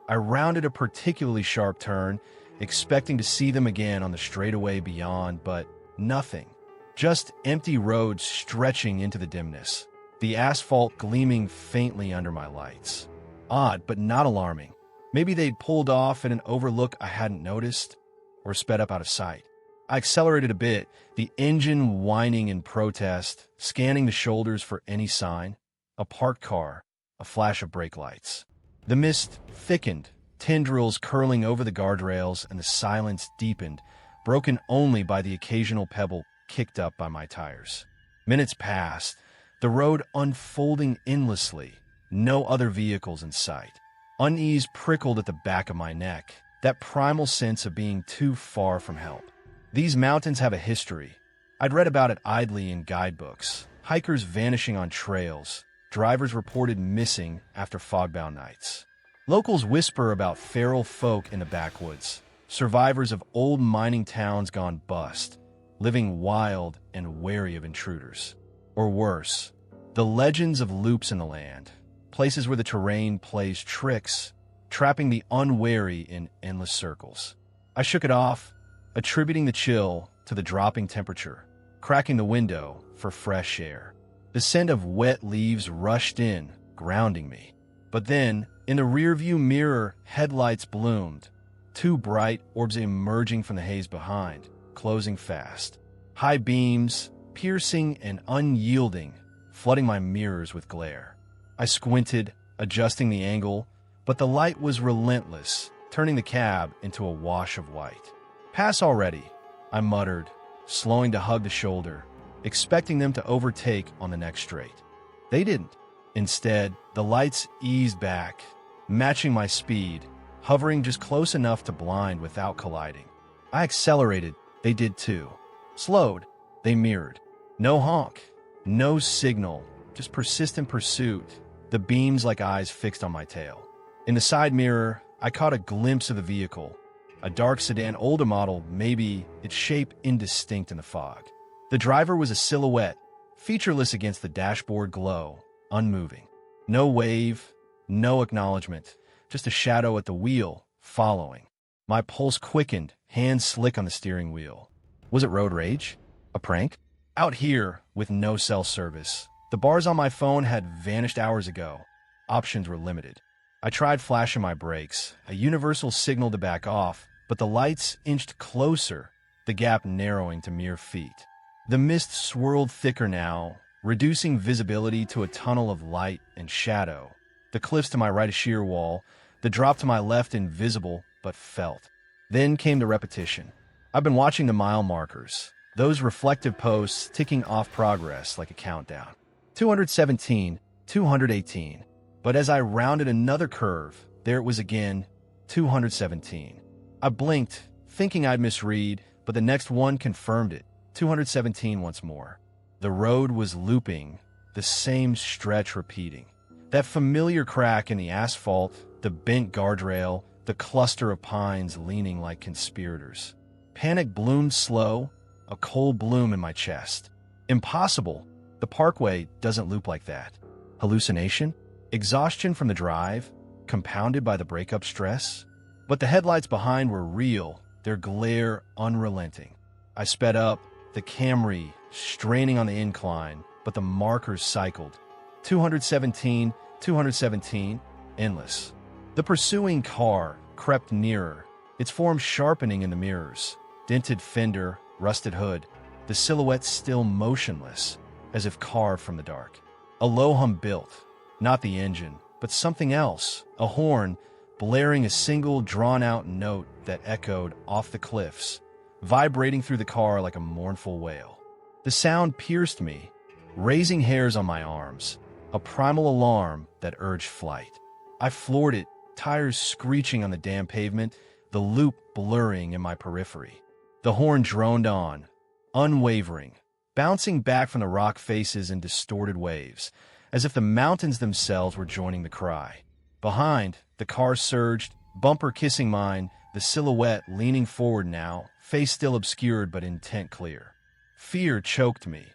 I rounded a particularly sharp turn, expecting to see them again on the straightaway beyond, but nothing. Just empty roads stretching into the dimness, the asphalt gleaming faintly under my lights. Odd, but not alarming. Maybe they'd pulled off at an overlook I hadn't noticed, or sped up out of sight. I accelerated a bit, the engine whining in protest, scanning the shoulders for any sign. A parked car, a flash of brake lights. The mist thickened, tendrils curling over the guardrails, and the silence deepened, broken only by the occasional pebble kicked up by my tires. Minutes passed, the road unfolding endlessly, no other vehicles in sight. Unease prickled at the back of my neck, that primal sense of being too far from help. These mountains have a history. I'd read about it idly in guidebooks. Hikers vanishing on trails, drivers reported missing after fog-bound nights. Locals whisper about feral folk in the backwoods, survivors of old mining towns gone bust, living wild and wary of intruders. Or worse, the legends of loops in the land, places where the terrain plays tricks, trapping the unwary in endless circles. I shook it off, attributing the chill to the dropping temperature, cracking the window for fresh air. The scent of wet leaves rushed in, grounding me. But then, in the rearview mirror, headlights bloomed, two bright orbs emerging from the haze behind, closing fast. High beams, piercing and unyielding, flooding my mirrors with glare. I squinted, adjusting the angle, but the light was relentless, turning the cab into a wash of white. "Pass already," I muttered, slowing to hug the shoulder, expecting them to overtake on the next straight. They didn't. Instead, the lights eased back, matching my speed, hovering just close enough to blind without colliding. I accelerated, they did too. Slowed, they mirrored. No honk, no signal, just persistent pursuit, the beams like eyes fixed on my tail. In the side mirror, I caught a glimpse of the vehicle, a dark sedan, older model, maybe its shape indistinct in the fog. The driver was a silhouette, featureless against the dashboard glow, unmoving. No wave, no acknowledgement, just a shadow at the wheel, following. My pulse quickened, hands slick on the steering wheel. Was it road rage? A prank? Out here, with no cell service, the bars on my phone had vanished hours ago. Options were limited. I tried flashing my brakes, a universal signal to back off, but the lights inched closer, the gap narrowing to mere feet. The mist swirled thicker now, reducing visibility to a tunnel of light and shadow. The cliffs to my right a sheer wall, the drop to my left invisible but felt. Then came the repetition. I've been watching the mile markers, those reflective posts ticking off progress like a countdown. 217, 218. But as I rounded another curve, there it was again, 217. I blinked, thinking I'd misread, but the next one confirmed it, 217 once more. The road was looping, the same stretch repeating. That familiar crack in the asphalt, the bent guardrail, the cluster of pines leaning like conspirators. Panic bloomed slow, a cold bloom in my chest. Impossible. The parkway doesn't loop like that. Hallucination? Exhaustion from the drive, compounded by the breakup stress? But the headlights behind were real, their glare unrelenting. I sped up, the Camry straining on the incline, but the markers cycled. 217, 217, endless. The pursuing car crept nearer, its form sharpening in the mirrors. Dented fender, rusted hood. the silhouette still motionless, as if carved from the dark. A low hum built, not the engine, but something else, a horn, blaring a single drawn-out note that echoed off the cliffs, vibrating through the car like a mournful wail. The sound pierced me, raising hairs on my arms, a primal alarm that urged flight. I floored it, tires screeching on the damp pavement, the loop blurring in my periphery. The horn droned on, unwavering, bouncing back from the rock faces in distorted waves, as if the mountains themselves were joining the cry. Behind, the car surged, bumper kissing mine, the silhouette leaning forward now, face still obscured but intent clear. Fear choked me.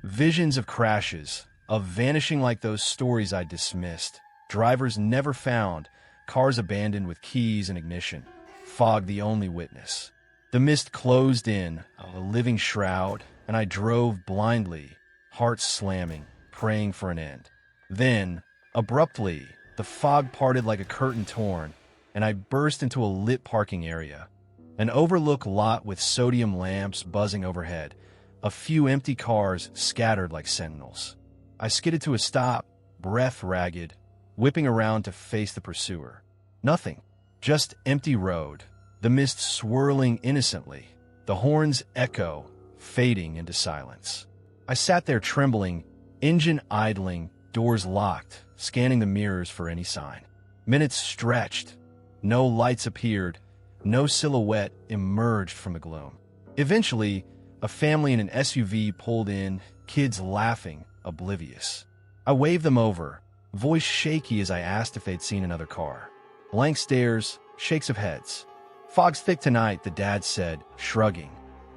Visions of crashes, of vanishing like those stories I dismissed, drivers never found, cars abandoned with keys and ignition, fog the only witness. The mist closed in, a living shroud, and I drove blindly, heart slamming, praying for an end. Then, abruptly, the fog parted like a curtain torn, and I burst into a lit parking area. An overlook lot with sodium lamps buzzing overhead, a few empty cars scattered like sentinels. I skidded to a stop, breath ragged, whipping around to face the pursuer. Nothing, just empty road, the mist swirling innocently, the horn's echo fading into silence. I sat there trembling, engine idling, doors locked, scanning the mirrors for any sign. Minutes stretched. No lights appeared. No silhouette emerged from the gloom. Eventually, a family in an SUV pulled in, kids laughing, oblivious. I waved them over, voice shaky as I asked if they'd seen another car. Blank stares, shakes of heads. "Fog's thick tonight," the dad said, shrugging.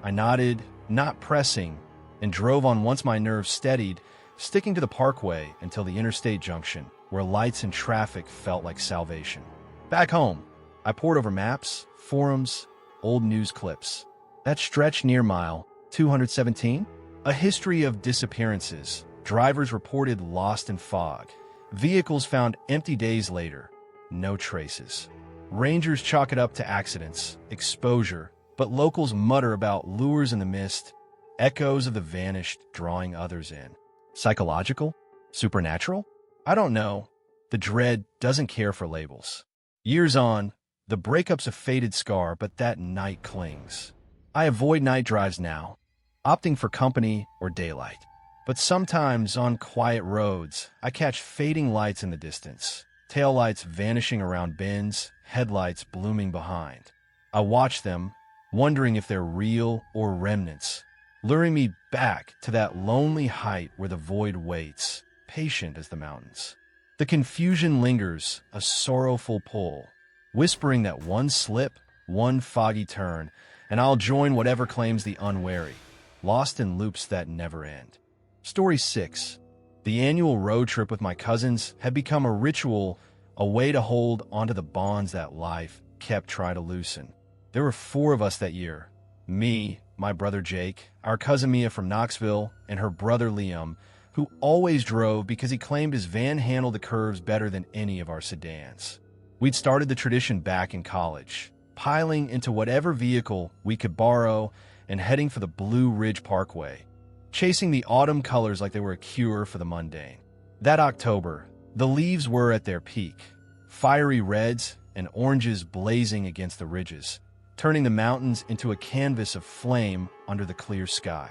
I nodded, not pressing, and drove on once my nerves steadied, sticking to the parkway until the interstate junction, where lights and traffic felt like salvation. Back home, I pored over maps, forums, old news clips. That stretch near mile 217? A history of disappearances, drivers reported lost in fog, vehicles found empty days later, no traces. Rangers chalk it up to accidents, exposure, but locals mutter about lures in the mist, echoes of the vanished drawing others in. Psychological? Supernatural? I don't know. The dread doesn't care for labels. Years on, the breakup's a faded scar, but that night clings. I avoid night drives now, opting for company or daylight. But sometimes on quiet roads, I catch fading lights in the distance, taillights vanishing around bends, headlights blooming behind. I watch them, wondering if they're real or remnants, luring me back to that lonely height where the void waits, patient as the mountains. The confusion lingers, a sorrowful pull, whispering that one slip, one foggy turn, and I'll join whatever claims the unwary, lost in loops that never end. Story 6. The annual road trip with my cousins had become a ritual, a way to hold onto the bonds that life kept trying to loosen. There were 4 of us that year. Me, my brother Jake, our cousin Mia from Knoxville, and her brother Liam, who always drove because he claimed his van handled the curves better than any of our sedans. We'd started the tradition back in college, piling into whatever vehicle we could borrow and heading for the Blue Ridge Parkway, chasing the autumn colors like they were a cure for the mundane. That October, the leaves were at their peak, fiery reds and oranges blazing against the ridges, turning the mountains into a canvas of flame under the clear sky.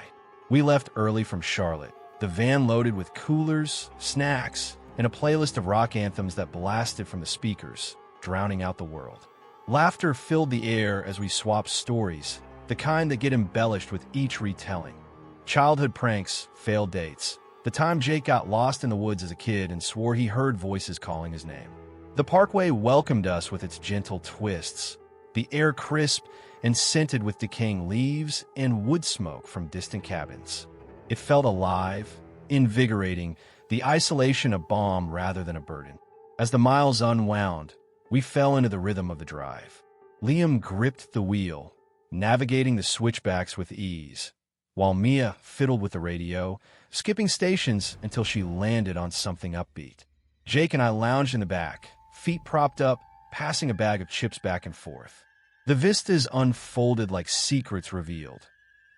We left early from Charlotte, the van loaded with coolers, snacks, and a playlist of rock anthems that blasted from the speakers, drowning out the world. Laughter filled the air as we swapped stories, the kind that get embellished with each retelling. Childhood pranks, failed dates, the time Jake got lost in the woods as a kid and swore he heard voices calling his name. The parkway welcomed us with its gentle twists, the air crisp and scented with decaying leaves and wood smoke from distant cabins. It felt alive, invigorating, the isolation a balm rather than a burden. As the miles unwound, we fell into the rhythm of the drive. Liam gripped the wheel, navigating the switchbacks with ease, while Mia fiddled with the radio, skipping stations until she landed on something upbeat. Jake and I lounged in the back, feet propped up, passing a bag of chips back and forth. The vistas unfolded like secrets revealed.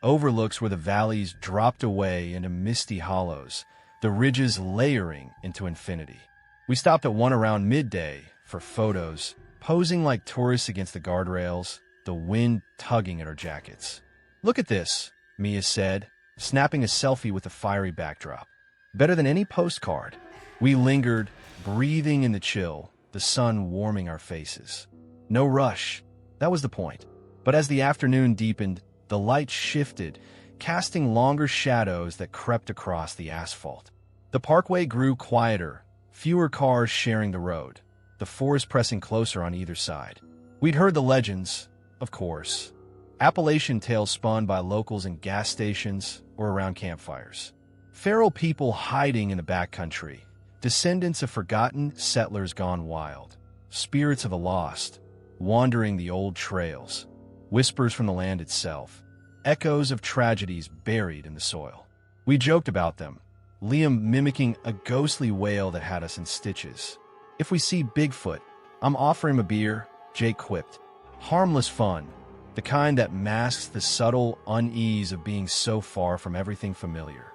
overlooks where the valleys dropped away into misty hollows, the ridges layering into infinity. We stopped at one around midday for photos, posing like tourists against the guardrails, the wind tugging at our jackets. "Look at this," Mia said, snapping a selfie with the fiery backdrop. "Better than any postcard." We lingered, breathing in the chill, the sun warming our faces. No rush. That was the point. But as the afternoon deepened, the light shifted, casting longer shadows that crept across the asphalt. The parkway grew quieter, fewer cars sharing the road, the forest pressing closer on either side. We'd heard the legends, of course. Appalachian tales spun by locals in gas stations or around campfires. Feral people hiding in the backcountry, descendants of forgotten settlers gone wild, spirits of the lost, wandering the old trails, whispers from the land itself, echoes of tragedies buried in the soil. We joked about them, Liam mimicking a ghostly wail that had us in stitches. "If we see Bigfoot, I'm offering him a beer," Jake quipped. Harmless fun, the kind that masks the subtle unease of being so far from everything familiar.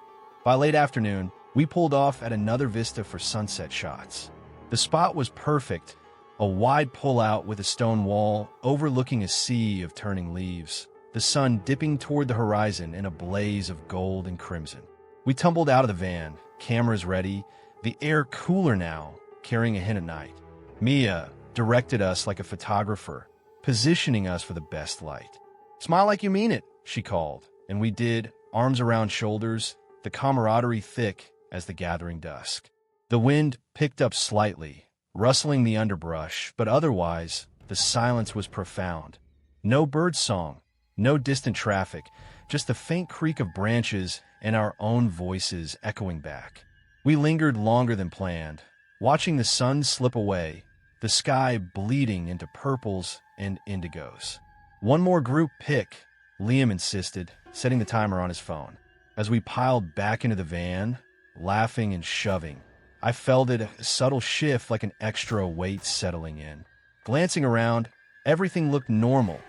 By late afternoon, we pulled off at another vista for sunset shots. The spot was perfect, a wide pullout with a stone wall overlooking a sea of turning leaves, the sun dipping toward the horizon in a blaze of gold and crimson. We tumbled out of the van, cameras ready, the air cooler now, carrying a hint of night. Mia directed us like a photographer, positioning us for the best light. "Smile like you mean it," she called, and we did, arms around shoulders, the camaraderie thick as the gathering dusk. The wind picked up slightly, rustling the underbrush, but otherwise, the silence was profound. No bird song, no distant traffic, just the faint creak of branches and our own voices echoing back. We lingered longer than planned, watching the sun slip away, the sky bleeding into purples and indigos. "One more group pic," Liam insisted, setting the timer on his phone. As we piled back into the van, laughing and shoving, I felt it, a subtle shift like an extra weight settling in. Glancing around, everything looked normal.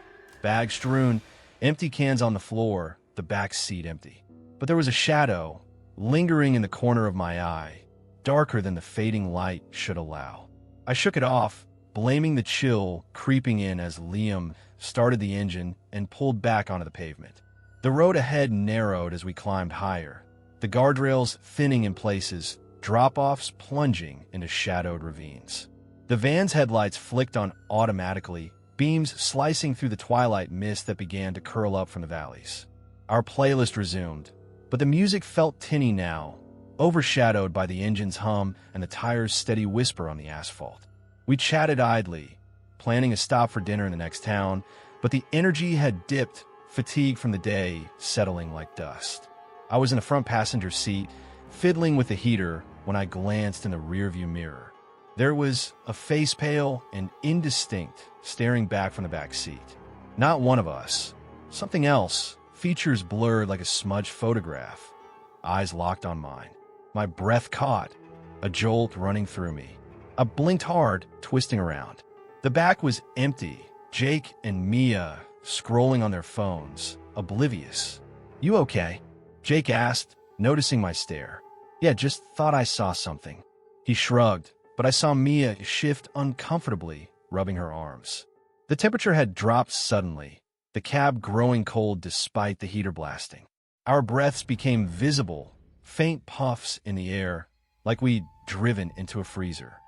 Bags strewn, empty cans on the floor, the back seat empty. But there was a shadow, lingering in the corner of my eye, darker than the fading light should allow. I shook it off, blaming the chill creeping in as Liam started the engine and pulled back onto the pavement. The road ahead narrowed as we climbed higher, the guardrails thinning in places, drop-offs plunging into shadowed ravines. The van's headlights flicked on automatically, beams slicing through the twilight mist that began to curl up from the valleys. Our playlist resumed, but the music felt tinny now, overshadowed by the engine's hum and the tire's steady whisper on the asphalt. We chatted idly, planning a stop for dinner in the next town, but the energy had dipped, fatigue from the day settling like dust. I was in the front passenger seat, fiddling with the heater when I glanced in the rearview mirror. There was a face pale and indistinct staring back from the back seat. Not one of us. Something else, features blurred like a smudged photograph. Eyes locked on mine. My breath caught, a jolt running through me. I blinked hard, twisting around. The back was empty, Jake and Mia scrolling on their phones, oblivious. "You okay?" Jake asked, noticing my stare. "Yeah, just thought I saw something." He shrugged, but I saw Mia shift uncomfortably, rubbing her arms. The temperature had dropped suddenly, the cab growing cold despite the heater blasting. Our breaths became visible, faint puffs in the air, like we'd driven into a freezer.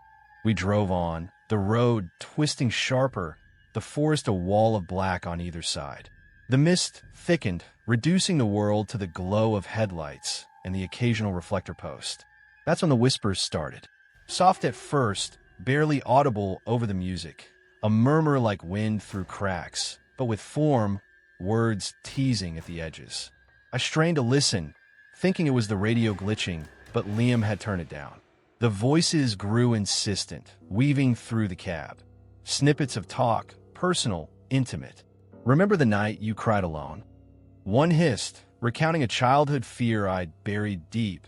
We drove on, the road twisting sharper, the forest a wall of black on either side. The mist thickened, reducing the world to the glow of headlights and the occasional reflector post. That's when the whispers started. Soft at first, barely audible over the music, a murmur like wind through cracks, but with form, words teasing at the edges. I strained to listen, thinking it was the radio glitching, but Liam had turned it down. The voices grew insistent, weaving through the cab. Snippets of talk, personal, intimate. "Remember the night you cried alone?" One hissed, recounting a childhood fear I'd buried deep.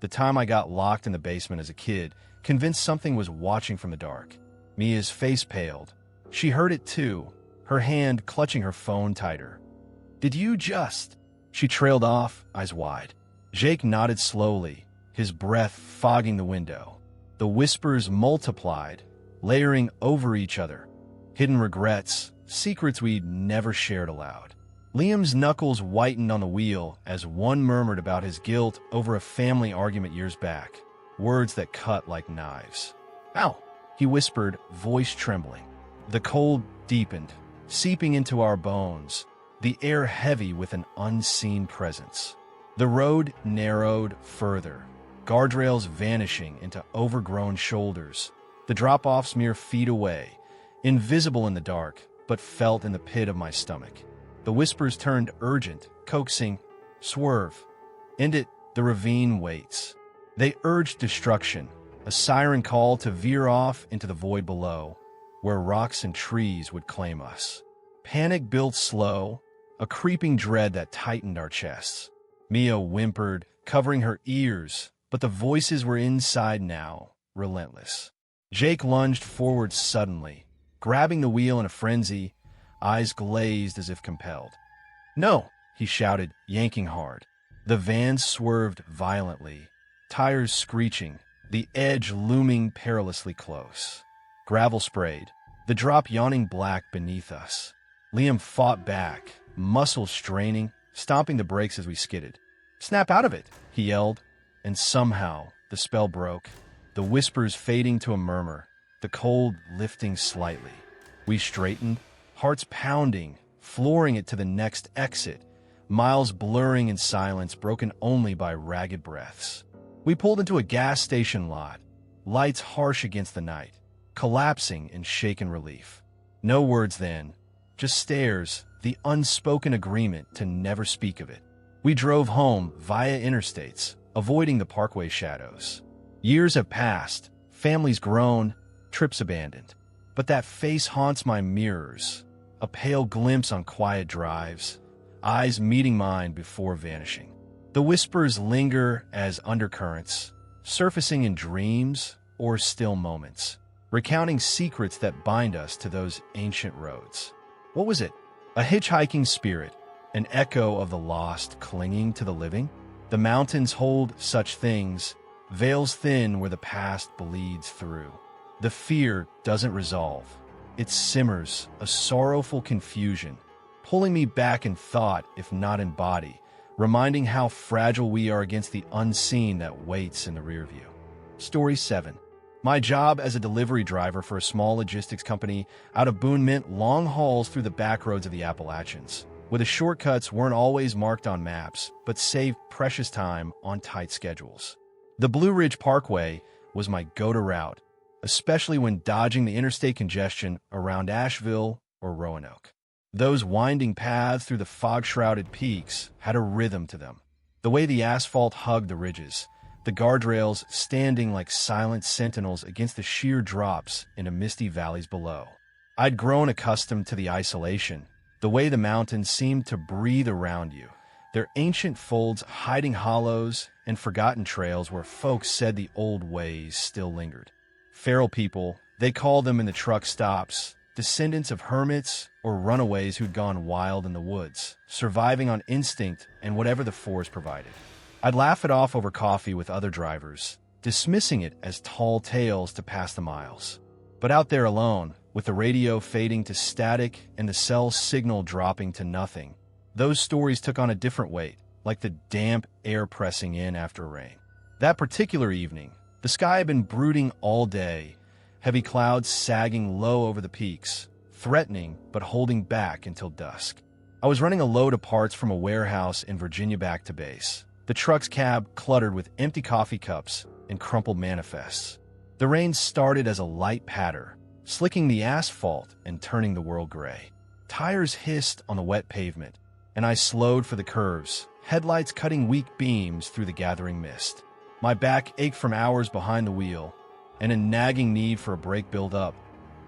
The time I got locked in the basement as a kid, convinced something was watching from the dark. Mia's face paled. She heard it too, her hand clutching her phone tighter. "Did you just..." She trailed off, eyes wide. Jake nodded slowly, his breath fogging the window. The whispers multiplied, layering over each other. Hidden regrets, secrets we'd never shared aloud. Liam's knuckles whitened on the wheel as one murmured about his guilt over a family argument years back, words that cut like knives. "Ow," he whispered, voice trembling. The cold deepened, seeping into our bones, the air heavy with an unseen presence. The road narrowed further, guardrails vanishing into overgrown shoulders, the drop-offs mere feet away, invisible in the dark, but felt in the pit of my stomach. The whispers turned urgent, coaxing, "Swerve. End it, the ravine waits." They urged destruction, a siren call to veer off into the void below, where rocks and trees would claim us. Panic built slow, a creeping dread that tightened our chests. Mia whimpered, covering her ears, but the voices were inside now, relentless. Jake lunged forward suddenly, grabbing the wheel in a frenzy, eyes glazed as if compelled. "No!" he shouted, yanking hard. The van swerved violently, tires screeching, the edge looming perilously close. Gravel sprayed, the drop yawning black beneath us. Liam fought back, muscles straining, stomping the brakes as we skidded. "Snap out of it!" he yelled, and somehow the spell broke, the whispers fading to a murmur, the cold lifting slightly. We straightened, hearts pounding, flooring it to the next exit, miles blurring in silence broken only by ragged breaths. We pulled into a gas station lot, lights harsh against the night, collapsing in shaken relief. No words then, just stares, the unspoken agreement to never speak of it. We drove home via interstates, avoiding the parkway shadows. Years have passed, families grown, trips abandoned. But that face haunts my mirrors, a pale glimpse on quiet drives, eyes meeting mine before vanishing. The whispers linger as undercurrents, surfacing in dreams or still moments, recounting secrets that bind us to those ancient roads. What was it? A hitchhiking spirit, an echo of the lost clinging to the living? The mountains hold such things, veils thin where the past bleeds through. The fear doesn't resolve. It simmers, a sorrowful confusion, pulling me back in thought if not in body, reminding how fragile we are against the unseen that waits in the rear view. Story 7. My job as a delivery driver for a small logistics company out of Boone meant long hauls through the back roads of the Appalachians, where the shortcuts weren't always marked on maps, but saved precious time on tight schedules. The Blue Ridge Parkway was my go-to route, especially when dodging the interstate congestion around Asheville or Roanoke. Those winding paths through the fog-shrouded peaks had a rhythm to them. The way the asphalt hugged the ridges, the guardrails standing like silent sentinels against the sheer drops into misty valleys below. I'd grown accustomed to the isolation, the way the mountains seemed to breathe around you, their ancient folds hiding hollows and forgotten trails where folks said the old ways still lingered. Feral people, they call them in the truck stops, descendants of hermits or runaways who'd gone wild in the woods, surviving on instinct and whatever the forest provided. I'd laugh it off over coffee with other drivers, dismissing it as tall tales to pass the miles. But out there alone, with the radio fading to static and the cell signal dropping to nothing, those stories took on a different weight, like the damp air pressing in after rain. That particular evening, the sky had been brooding all day, heavy clouds sagging low over the peaks, threatening but holding back until dusk. I was running a load of parts from a warehouse in Virginia back to base, the truck's cab cluttered with empty coffee cups and crumpled manifests. The rain started as a light patter, slicking the asphalt and turning the world gray. Tires hissed on the wet pavement, and I slowed for the curves, headlights cutting weak beams through the gathering mist. My back ached from hours behind the wheel, and a nagging need for a break built up.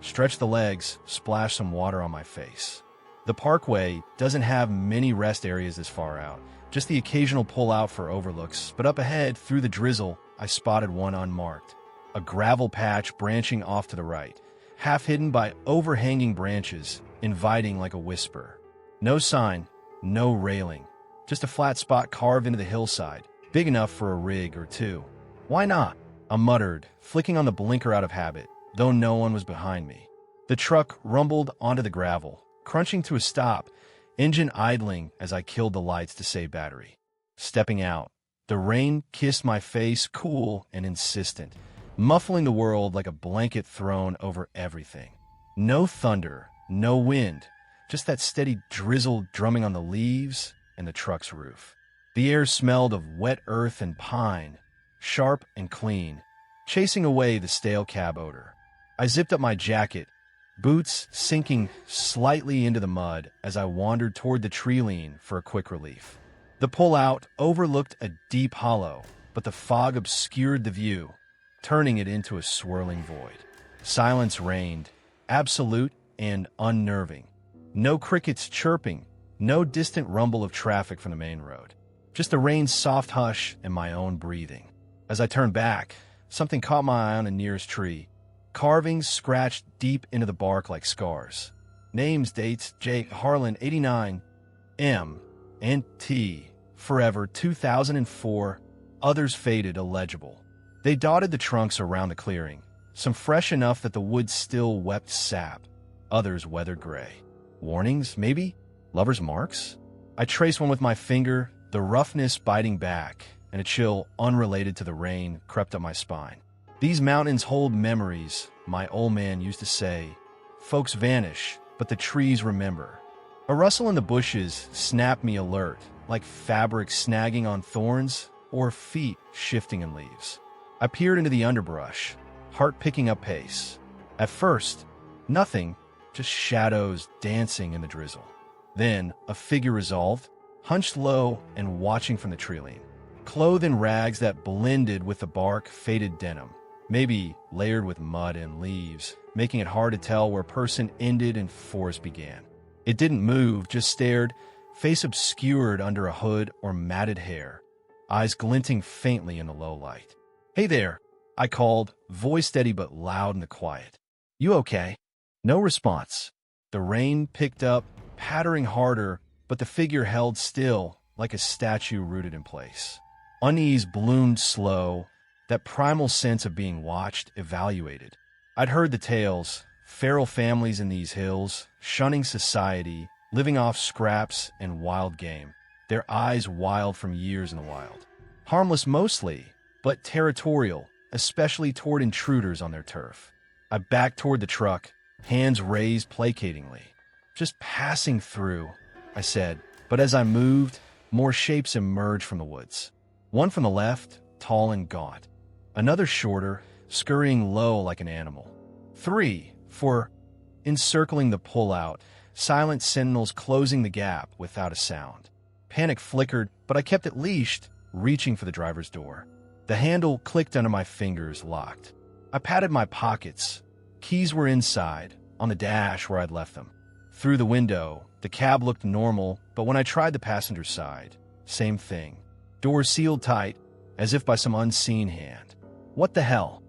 Stretch the legs, splash some water on my face. The parkway doesn't have many rest areas this far out, just the occasional pullout for overlooks, but up ahead, through the drizzle, I spotted one unmarked. A gravel patch branching off to the right, half hidden by overhanging branches, inviting like a whisper. No sign, no railing, Just a flat spot carved into the hillside, big enough for a rig or two. Why not? I muttered, flicking on the blinker out of habit, though no one was behind me. The truck rumbled onto the gravel, crunching to a stop, engine idling as I killed the lights to save battery. Stepping out, the rain kissed my face, cool and insistent, muffling the world like a blanket thrown over everything. No thunder, no wind, just that steady drizzle drumming on the leaves and the truck's roof. The air smelled of wet earth and pine, sharp and clean, chasing away the stale cab odor. I zipped up my jacket, boots sinking slightly into the mud as I wandered toward the treeline for a quick relief. The pullout overlooked a deep hollow, but the fog obscured the view, turning it into a swirling void. Silence reigned, absolute and unnerving. No crickets chirping, no distant rumble of traffic from the main road. Just the rain's soft hush and my own breathing. As I turned back, something caught my eye on the nearest tree. Carvings scratched deep into the bark like scars. Names, dates, J. Harlan, 89, M. and T. Forever, 2004. Others faded, illegible. They dotted the trunks around the clearing, some fresh enough that the wood still wept sap, others weathered gray. Warnings, maybe? Lovers' marks? I traced one with my finger, the roughness biting back, and a chill unrelated to the rain crept up my spine. These mountains hold memories, my old man used to say. Folks vanish, but the trees remember. A rustle in the bushes snapped me alert, like fabric snagging on thorns or feet shifting in leaves. I peered into the underbrush, heart picking up pace. At first, nothing, just shadows dancing in the drizzle. Then, a figure resolved, hunched low and watching from the treeline, clothed in rags that blended with the bark faded denim, maybe layered with mud and leaves, making it hard to tell where person ended and forest began. It didn't move, just stared, face obscured under a hood or matted hair, eyes glinting faintly in the low light. "Hey there," I called, voice steady but loud in the quiet. "You okay?" No response. The rain picked up, pattering harder, but the figure held still, like a statue rooted in place. Unease bloomed slow, that primal sense of being watched, evaluated. I'd heard the tales, feral families in these hills, shunning society, living off scraps and wild game, their eyes wild from years in the wild. Harmless mostly, but territorial, especially toward intruders on their turf. I backed toward the truck, hands raised placatingly. "Just passing through," I said, but as I moved, more shapes emerged from the woods. One from the left, tall and gaunt. Another shorter, scurrying low like an animal. 3, 4, encircling the pullout, silent sentinels closing the gap without a sound. Panic flickered, but I kept it leashed, reaching for the driver's door. The handle clicked under my fingers, locked. I patted my pockets. Keys were inside, on the dash where I'd left them. Through the window, the cab looked normal, but when I tried the passenger side, same thing. Doors sealed tight, as if by some unseen hand. "What the hell?"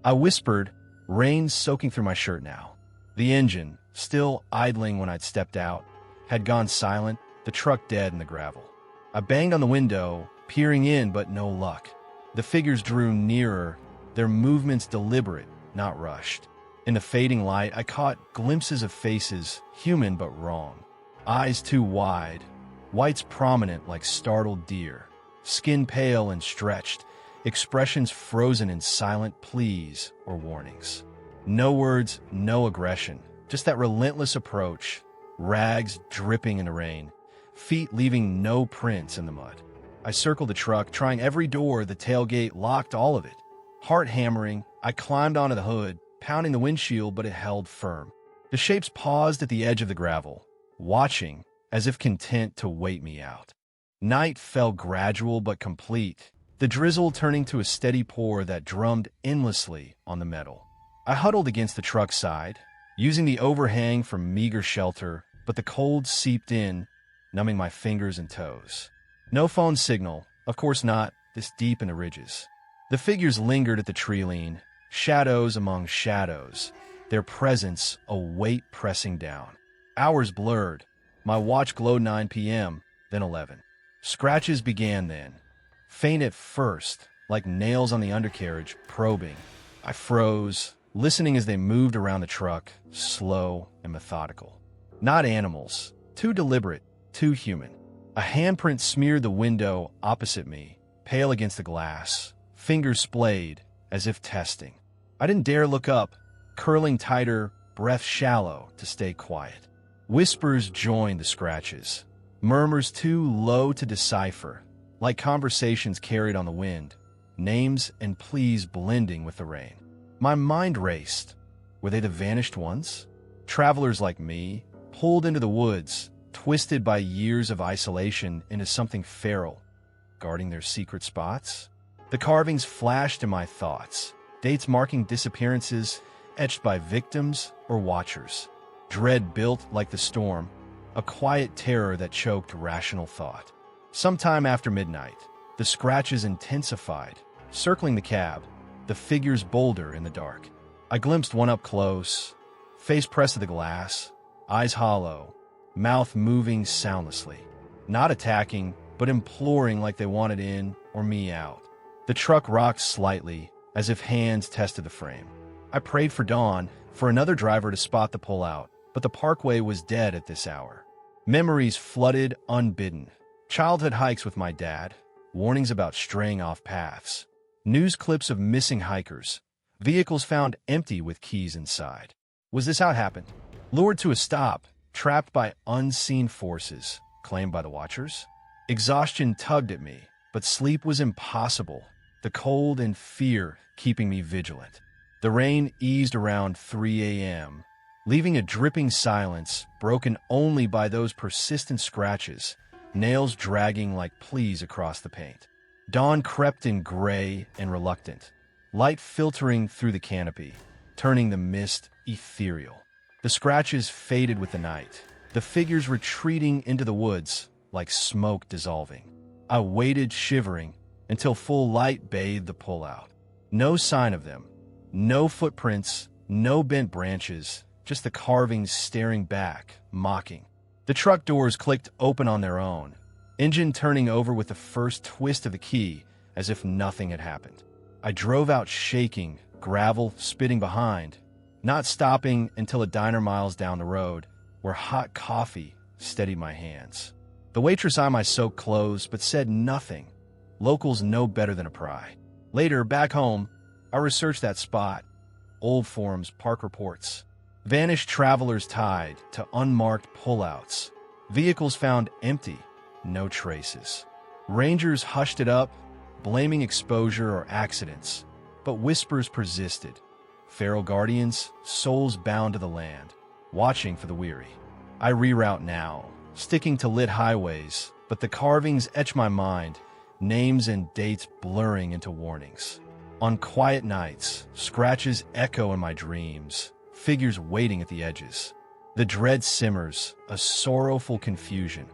I whispered, rain soaking through my shirt now. The engine, still idling when I'd stepped out, had gone silent, the truck dead in the gravel. I banged on the window, peering in, but no luck. The figures drew nearer, their movements deliberate, not rushed. In the fading light, I caught glimpses of faces, human but wrong. Eyes too wide, whites prominent like startled deer, skin pale and stretched, expressions frozen in silent pleas or warnings. No words, no aggression, just that relentless approach, rags dripping in the rain, feet leaving no prints in the mud. I circled the truck, trying every door, the tailgate locked all of it. Heart hammering, I climbed onto the hood, pounding the windshield, but it held firm. The shapes paused at the edge of the gravel, watching, as if content to wait me out. Night fell gradual but complete, the drizzle turning to a steady pour that drummed endlessly on the metal. I huddled against the truck side, using the overhang for meager shelter, but the cold seeped in, numbing my fingers and toes. No phone signal, of course not, this deep in the ridges. The figures lingered at the treeline, shadows among shadows, their presence a weight pressing down. Hours blurred. My watch glowed 9 p.m., then 11. Scratches began then, faint at first, like nails on the undercarriage, probing. I froze, listening as they moved around the truck, slow and methodical. Not animals, too deliberate, too human. A handprint smeared the window opposite me, pale against the glass, fingers splayed, as if testing. I didn't dare look up, curling tighter, breath shallow, to stay quiet. Whispers joined the scratches, murmurs too low to decipher, like conversations carried on the wind, names and pleas blending with the rain. My mind raced. Were they the vanished ones? Travelers like me, pulled into the woods, twisted by years of isolation into something feral, guarding their secret spots? The carvings flashed in my thoughts, dates marking disappearances etched by victims or watchers. Dread built like the storm, a quiet terror that choked rational thought. Sometime after midnight, the scratches intensified, circling the cab, the figures bolder in the dark. I glimpsed one up close, face pressed to the glass, eyes hollow, mouth moving soundlessly. Not attacking, but imploring like they wanted in or me out. The truck rocked slightly, as if hands tested the frame. I prayed for dawn, for another driver to spot the pullout, but the parkway was dead at this hour. Memories flooded unbidden. Childhood hikes with my dad, warnings about straying off paths, news clips of missing hikers, vehicles found empty with keys inside. Was this how it happened? Lured to a stop, trapped by unseen forces, claimed by the watchers? Exhaustion tugged at me, but sleep was impossible, the cold and fear keeping me vigilant. The rain eased around 3 a.m., leaving a dripping silence broken only by those persistent scratches, nails dragging like pleas across the paint. Dawn crept in gray and reluctant, light filtering through the canopy, turning the mist ethereal. The scratches faded with the night, the figures retreating into the woods like smoke dissolving. I waited shivering until full light bathed the pullout. No sign of them, no footprints, no bent branches, just the carvings staring back, mocking. The truck doors clicked open on their own, engine turning over with the first twist of the key, as if nothing had happened. I drove out shaking, gravel spitting behind, not stopping until a diner miles down the road, where hot coffee steadied my hands. The waitress eyed my soaked clothes, but said nothing. Locals know better than a pry. Later, back home, I researched that spot. Old forums, park reports. Vanished travelers tied to unmarked pullouts. Vehicles found empty, no traces. Rangers hushed it up, blaming exposure or accidents. But whispers persisted. Feral guardians, souls bound to the land, watching for the weary. I reroute now, sticking to lit highways, but the carvings etch my mind, names and dates blurring into warnings. On quiet nights, scratches echo in my dreams, figures waiting at the edges. The dread simmers, a sorrowful confusion.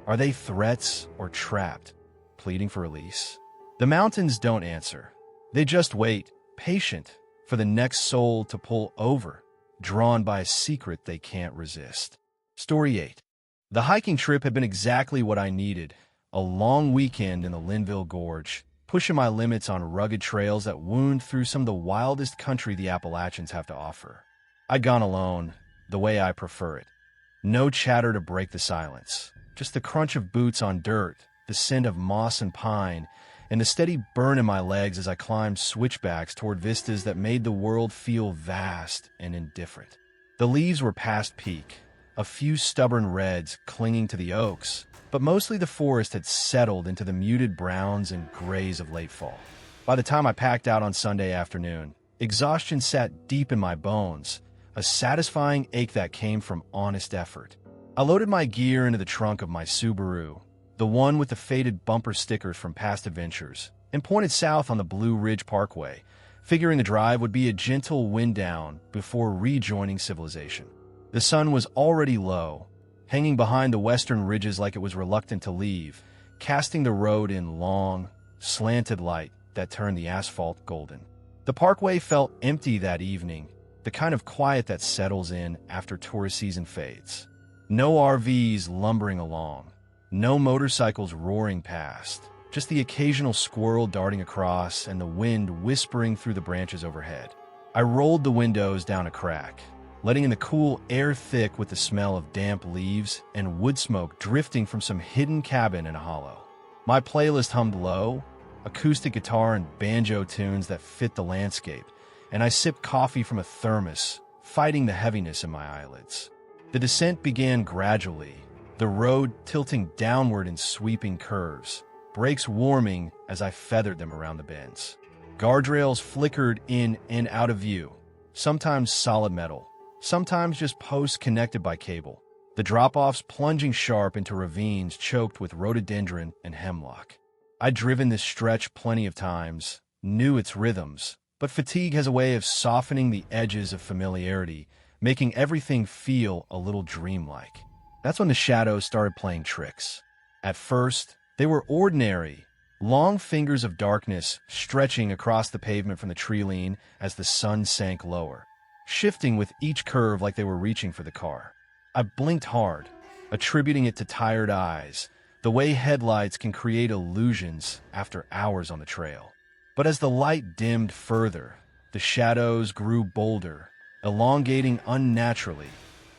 Are they threats or trapped, pleading for release? The mountains don't answer. They just wait, patient, for the next soul to pull over, drawn by a secret they can't resist. Story 8. The hiking trip had been exactly what I needed. A long weekend in the Linville Gorge, pushing my limits on rugged trails that wound through some of the wildest country the Appalachians have to offer. I'd gone alone, the way I prefer it. No chatter to break the silence, just the crunch of boots on dirt, the scent of moss and pine, and the steady burn in my legs as I climbed switchbacks toward vistas that made the world feel vast and indifferent. The leaves were past peak, a few stubborn reds clinging to the oaks, but mostly the forest had settled into the muted browns and grays of late fall. By the time I packed out on Sunday afternoon, exhaustion sat deep in my bones, a satisfying ache that came from honest effort. I loaded my gear into the trunk of my Subaru, the one with the faded bumper stickers from past adventures, and pointed south on the Blue Ridge Parkway, figuring the drive would be a gentle wind down before rejoining civilization. The sun was already low, hanging behind the western ridges like it was reluctant to leave, casting the road in long, slanted light that turned the asphalt golden. The parkway felt empty that evening, the kind of quiet that settles in after tourist season fades. No RVs lumbering along, No motorcycles roaring past, just the occasional squirrel darting across and the wind whispering through the branches overhead. I rolled the windows down a crack, letting in the cool air thick with the smell of damp leaves and wood smoke drifting from some hidden cabin in a hollow. My playlist hummed low, acoustic guitar and banjo tunes that fit the landscape, and I sipped coffee from a thermos, fighting the heaviness in my eyelids. The descent began gradually, the road tilting downward in sweeping curves, brakes warming as I feathered them around the bends. Guardrails flickered in and out of view, sometimes solid metal, sometimes just posts connected by cable. The drop-offs plunging sharp into ravines choked with rhododendron and hemlock. I'd driven this stretch plenty of times, knew its rhythms, but fatigue has a way of softening the edges of familiarity, making everything feel a little dreamlike. That's when the shadows started playing tricks. At first, they were ordinary, long fingers of darkness stretching across the pavement from the treeline as the sun sank lower, shifting with each curve like they were reaching for the car. I blinked hard, attributing it to tired eyes, the way headlights can create illusions after hours on the trail. But as the light dimmed further, the shadows grew bolder, elongating unnaturally,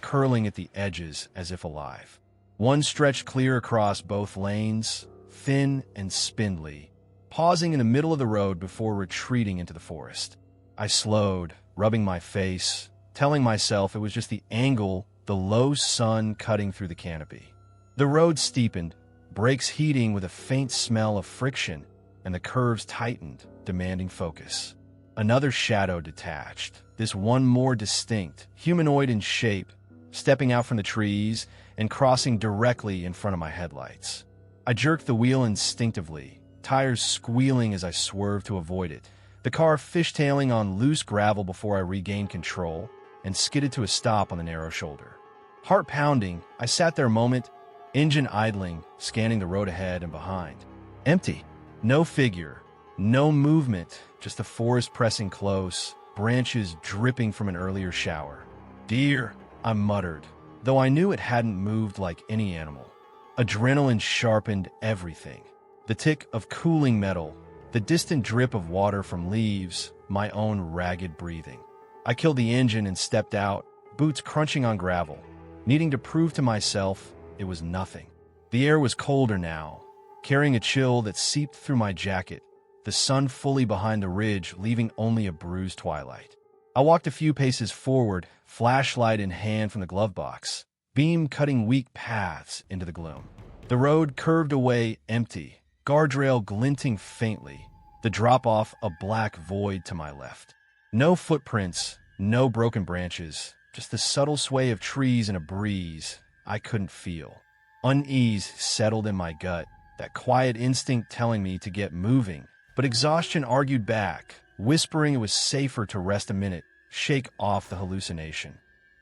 curling at the edges as if alive. One stretched clear across both lanes, thin and spindly, pausing in the middle of the road before retreating into the forest. I slowed, rubbing my face, telling myself it was just the angle, the low sun cutting through the canopy. The road steepened, brakes heating with a faint smell of friction, and the curves tightened, demanding focus. Another shadow detached, this one more distinct, humanoid in shape, stepping out from the trees and crossing directly in front of my headlights. I jerked the wheel instinctively, tires squealing as I swerved to avoid it, the car fishtailing on loose gravel before I regained control and skidded to a stop on the narrow shoulder. Heart pounding, I sat there a moment, engine idling, scanning the road ahead and behind. Empty. No figure, no movement, just the forest pressing close, branches dripping from an earlier shower. Deer, I muttered, though I knew it hadn't moved like any animal. Adrenaline sharpened everything. The tick of cooling metal, the distant drip of water from leaves, my own ragged breathing. I killed the engine and stepped out, boots crunching on gravel, needing to prove to myself it was nothing. The air was colder now, carrying a chill that seeped through my jacket, the sun fully behind the ridge, leaving only a bruised twilight. I walked a few paces forward, flashlight in hand from the glove box, beam cutting weak paths into the gloom. The road curved away empty, guardrail glinting faintly, the drop-off a black void to my left. No footprints, no broken branches, just the subtle sway of trees in a breeze I couldn't feel. Unease settled in my gut, that quiet instinct telling me to get moving, but exhaustion argued back, whispering it was safer to rest a minute, shake off the hallucination.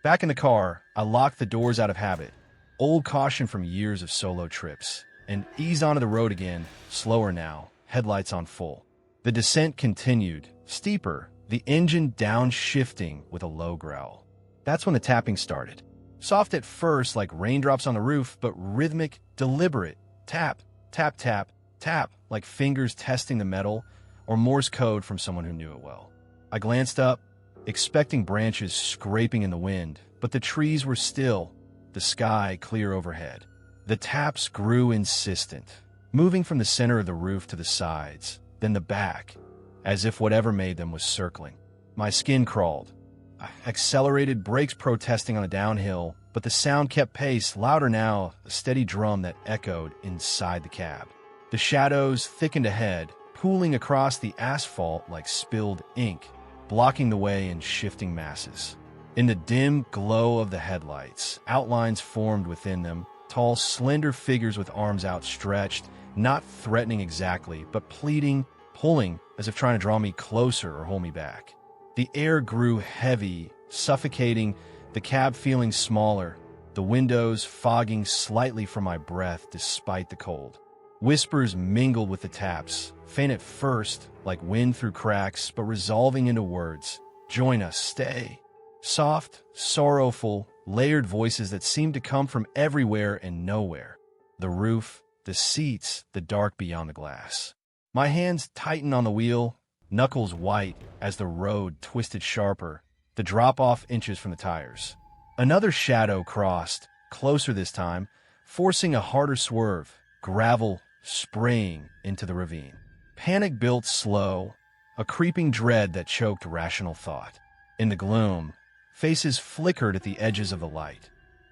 Back in the car, I locked the doors out of habit, old caution from years of solo trips, and eased onto the road again, slower now, headlights on full. The descent continued, steeper, the engine downshifting with a low growl. That's when the tapping started. Soft at first, like raindrops on the roof, but rhythmic, deliberate. Tap, tap, tap, tap, like fingers testing the metal, or Morse code from someone who knew it well. I glanced up, expecting branches scraping in the wind, but the trees were still, the sky clear overhead. The taps grew insistent, moving from the center of the roof to the sides, then the back, as if whatever made them was circling. My skin crawled. I accelerated, brakes protesting on a downhill, but the sound kept pace, louder now, a steady drum that echoed inside the cab. The shadows thickened ahead, pooling across the asphalt like spilled ink, blocking the way in shifting masses. In the dim glow of the headlights, outlines formed within them, tall, slender figures with arms outstretched, not threatening exactly, but pleading, pulling, as if trying to draw me closer or hold me back. The air grew heavy, suffocating, the cab feeling smaller, the windows fogging slightly from my breath despite the cold. Whispers mingled with the taps, faint at first, like wind through cracks, but resolving into words. Join us, stay. Soft, sorrowful, layered voices that seemed to come from everywhere and nowhere. The roof, the seats, the dark beyond the glass. My hands tightened on the wheel, knuckles white as the road twisted sharper, the drop-off inches from the tires. Another shadow crossed, closer this time, forcing a harder swerve, gravel spraying into the ravine. Panic built slow, a creeping dread that choked rational thought. In the gloom, faces flickered at the edges of the light.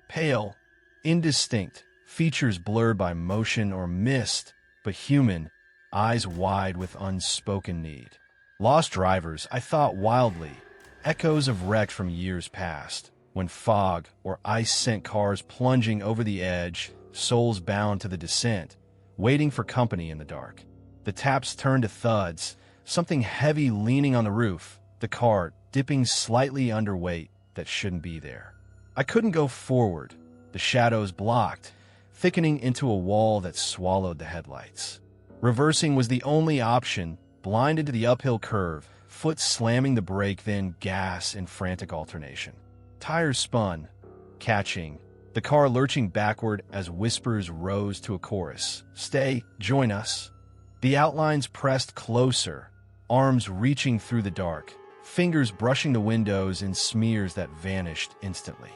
Pale, indistinct, features blurred by motion or mist, but human, eyes wide with unspoken need. Lost drivers, I thought wildly, echoes of wrecks from years past, when fog or ice sent cars plunging over the edge, souls bound to the descent, waiting for company in the dark. The taps turned to thuds, something heavy leaning on the roof, the car dipping slightly underweight that shouldn't be there. I couldn't go forward, the shadows blocked, thickening into a wall that swallowed the headlights. Reversing was the only option, blinded to the uphill curve, foot slamming the brake, then gas in frantic alternation. Tires spun, catching, the car lurching backward as whispers rose to a chorus. Stay, join us. The outlines pressed closer, arms reaching through the dark, fingers brushing the windows in smears that vanished instantly.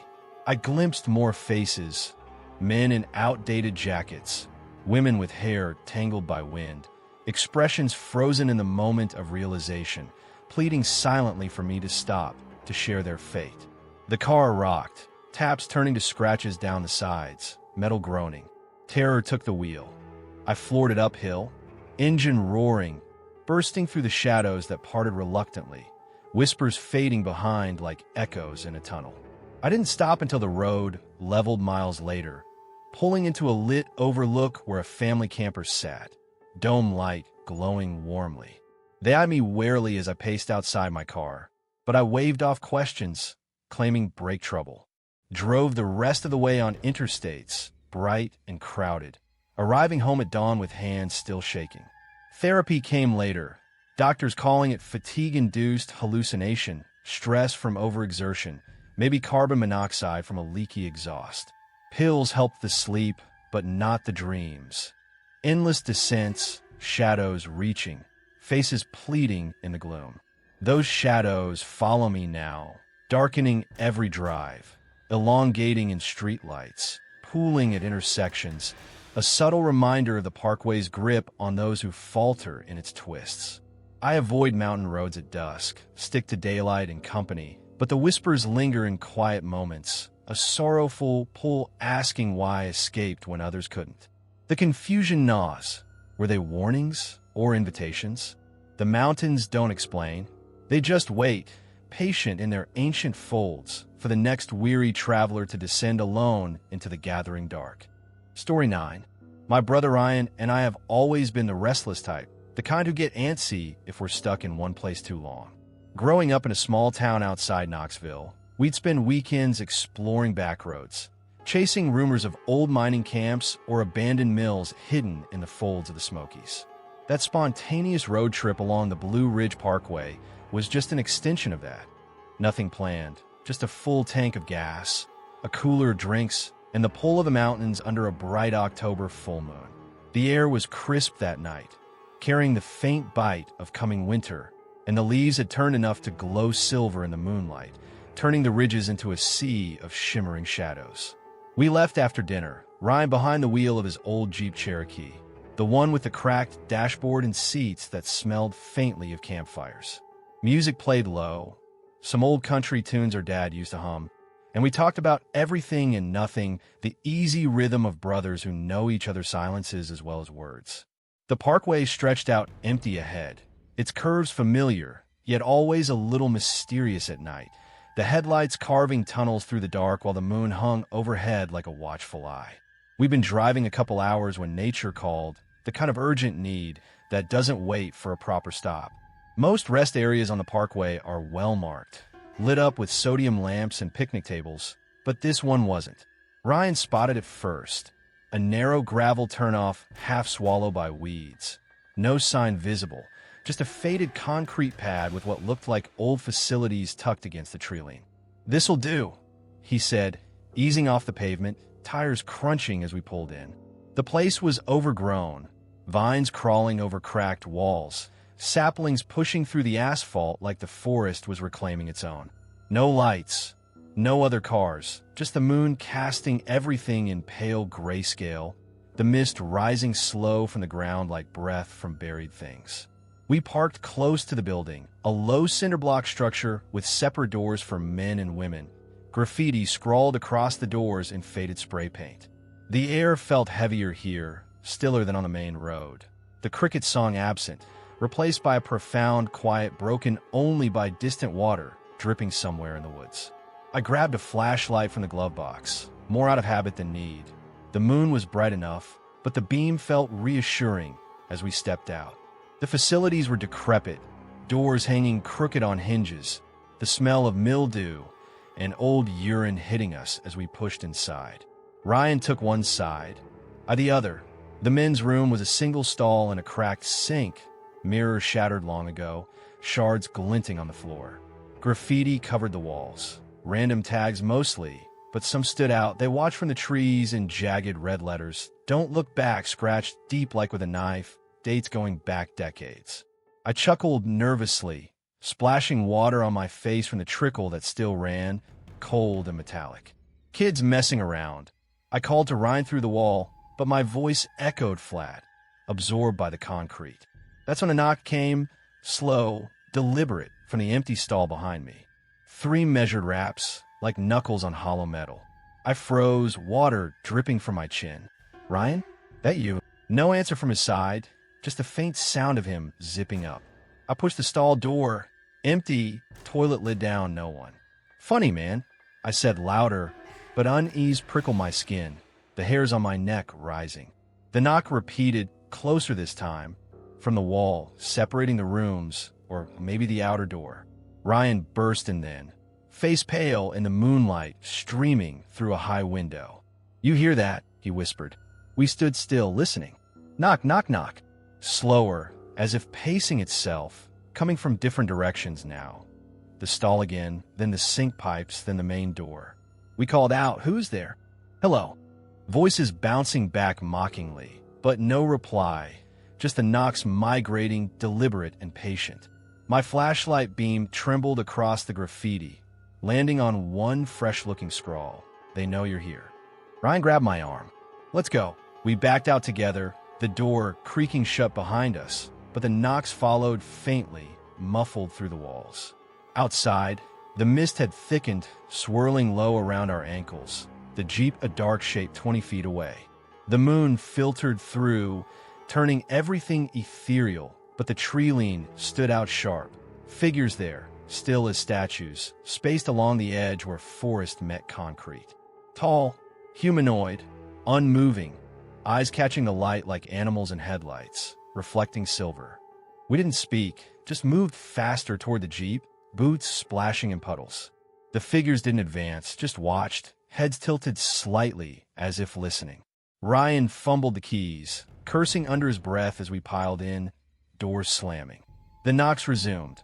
I glimpsed more faces, men in outdated jackets, women with hair tangled by wind, expressions frozen in the moment of realization, pleading silently for me to stop, to share their fate. The car rocked, taps turning to scratches down the sides, metal groaning. Terror took the wheel. I floored it uphill, engine roaring, bursting through the shadows that parted reluctantly, whispers fading behind like echoes in a tunnel. I didn't stop until the road leveled miles later, pulling into a lit overlook where a family camper sat, dome light glowing warmly. They eyed me warily as I paced outside my car, but I waved off questions, claiming brake trouble. Drove the rest of the way on interstates, bright and crowded, arriving home at dawn with hands still shaking. Therapy came later, doctors calling it fatigue-induced hallucination, stress from overexertion, maybe carbon monoxide from a leaky exhaust. Pills helped the sleep, but not the dreams. Endless descents, shadows reaching, faces pleading in the gloom. Those shadows follow me now, darkening every drive, elongating in streetlights, pooling at intersections, a subtle reminder of the parkway's grip on those who falter in its twists. I avoid mountain roads at dusk, stick to daylight and company, but the whispers linger in quiet moments, a sorrowful pull asking why I escaped when others couldn't. The confusion gnaws. Were they warnings or invitations? The mountains don't explain. They just wait, patient in their ancient folds, for the next weary traveler to descend alone into the gathering dark. Story 9. My brother Ryan and I have always been the restless type, the kind who get antsy if we're stuck in one place too long. Growing up in a small town outside Knoxville, we'd spend weekends exploring backroads, chasing rumors of old mining camps or abandoned mills hidden in the folds of the Smokies. That spontaneous road trip along the Blue Ridge Parkway was just an extension of that. Nothing planned, just a full tank of gas, a cooler of drinks, and the pull of the mountains under a bright October full moon. The air was crisp that night, carrying the faint bite of coming winter, and the leaves had turned enough to glow silver in the moonlight, turning the ridges into a sea of shimmering shadows. We left after dinner, Ryan behind the wheel of his old Jeep Cherokee, the one with the cracked dashboard and seats that smelled faintly of campfires. Music played low, some old country tunes our dad used to hum, and we talked about everything and nothing, the easy rhythm of brothers who know each other's silences as well as words. The parkway stretched out empty ahead, its curves familiar, yet always a little mysterious at night, the headlights carving tunnels through the dark while the moon hung overhead like a watchful eye. We'd been driving a couple hours when nature called, the kind of urgent need that doesn't wait for a proper stop. Most rest areas on the parkway are well marked, lit up with sodium lamps and picnic tables, but this one wasn't. Ryan spotted it first, a narrow gravel turnoff half swallowed by weeds. No sign visible, just a faded concrete pad with what looked like old facilities tucked against the treeline. "This'll do," he said, easing off the pavement, tires crunching as we pulled in. The place was overgrown, vines crawling over cracked walls, saplings pushing through the asphalt like the forest was reclaiming its own. No lights, no other cars, just the moon casting everything in pale grayscale, the mist rising slow from the ground like breath from buried things. We parked close to the building, a low cinder-block structure with separate doors for men and women. Graffiti scrawled across the doors in faded spray paint. The air felt heavier here, stiller than on the main road. The cricket song absent, replaced by a profound quiet broken only by distant water dripping somewhere in the woods. I grabbed a flashlight from the glove box, more out of habit than need. The moon was bright enough, but the beam felt reassuring as we stepped out. The facilities were decrepit, doors hanging crooked on hinges, the smell of mildew and old urine hitting us as we pushed inside. Ryan took one side, I the other. The men's room was a single stall and a cracked sink, mirrors shattered long ago, shards glinting on the floor. Graffiti covered the walls, random tags mostly, but some stood out. They watched from the trees in jagged red letters. Don't look back, scratched deep like with a knife, dates going back decades. I chuckled nervously, splashing water on my face from the trickle that still ran, cold and metallic. Kids messing around. I called to Ryan through the wall, but my voice echoed flat, absorbed by the concrete. That's when a knock came, slow, deliberate, from the empty stall behind me. 3 measured raps, like knuckles on hollow metal. I froze, water dripping from my chin. Ryan? That you? No answer from his side, just a faint sound of him zipping up. I pushed the stall door. Empty, toilet lid down, no one. Funny, man, I said louder, but unease prickled my skin, the hairs on my neck rising. The knock repeated, closer this time, from the wall, separating the rooms, or maybe the outer door. Ryan burst in then, face pale in the moonlight streaming through a high window. You hear that? He whispered. We stood still, listening. Knock, knock, knock. Slower, as if pacing itself, coming from different directions now. The stall again, then the sink pipes, then the main door. We called out, who's there? Hello. Voices bouncing back mockingly, but no reply, just the knocks migrating, deliberate and patient. My flashlight beam trembled across the graffiti, landing on one fresh-looking scrawl. They know you're here. Ryan grabbed my arm. Let's go. We backed out together, the door creaking shut behind us, but the knocks followed faintly, muffled through the walls. Outside, the mist had thickened, swirling low around our ankles, the Jeep a dark shape 20 feet away. The moon filtered through, turning everything ethereal, but the treeline stood out sharp. Figures there, still as statues, spaced along the edge where forest met concrete. Tall, humanoid, unmoving, eyes catching the light like animals in headlights, reflecting silver. We didn't speak, just moved faster toward the Jeep, boots splashing in puddles. The figures didn't advance, just watched, heads tilted slightly as if listening. Ryan fumbled the keys, cursing under his breath as we piled in, doors slamming. The knocks resumed.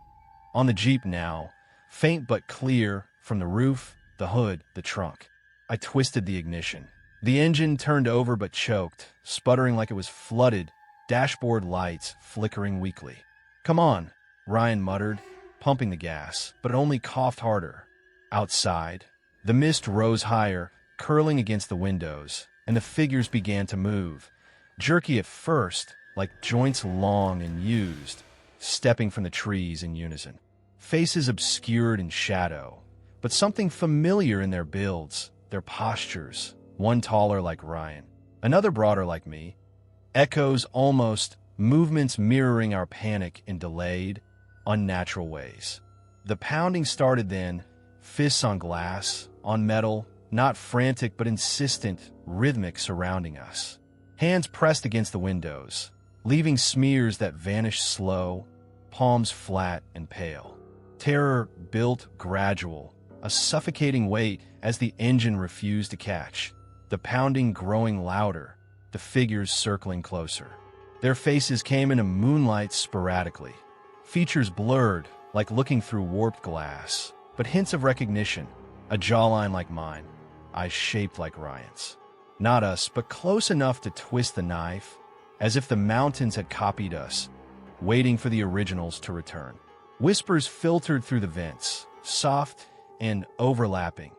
On the Jeep now, faint but clear, from the roof, the hood, the trunk. I twisted the ignition. The engine turned over but choked, sputtering like it was flooded, dashboard lights flickering weakly. Come on, Ryan muttered, pumping the gas, but it only coughed harder. Outside, the mist rose higher, curling against the windows, and the figures began to move, jerky at first, like joints long and used, stepping from the trees in unison. Faces obscured in shadow, but something familiar in their builds, their postures, one taller like Ryan, another broader like me. Echoes almost, movements mirroring our panic in delayed, unnatural ways. The pounding started then, fists on glass, on metal, not frantic but insistent, rhythmic surrounding us. Hands pressed against the windows, leaving smears that vanished slow, palms flat and pale. Terror built gradual, a suffocating weight as the engine refused to catch, the pounding growing louder, the figures circling closer. Their faces came into moonlight sporadically, features blurred like looking through warped glass, but hints of recognition, a jawline like mine, eyes shaped like Ryan's. Not us, but close enough to twist the knife, as if the mountains had copied us, waiting for the originals to return. Whispers filtered through the vents, soft and overlapping.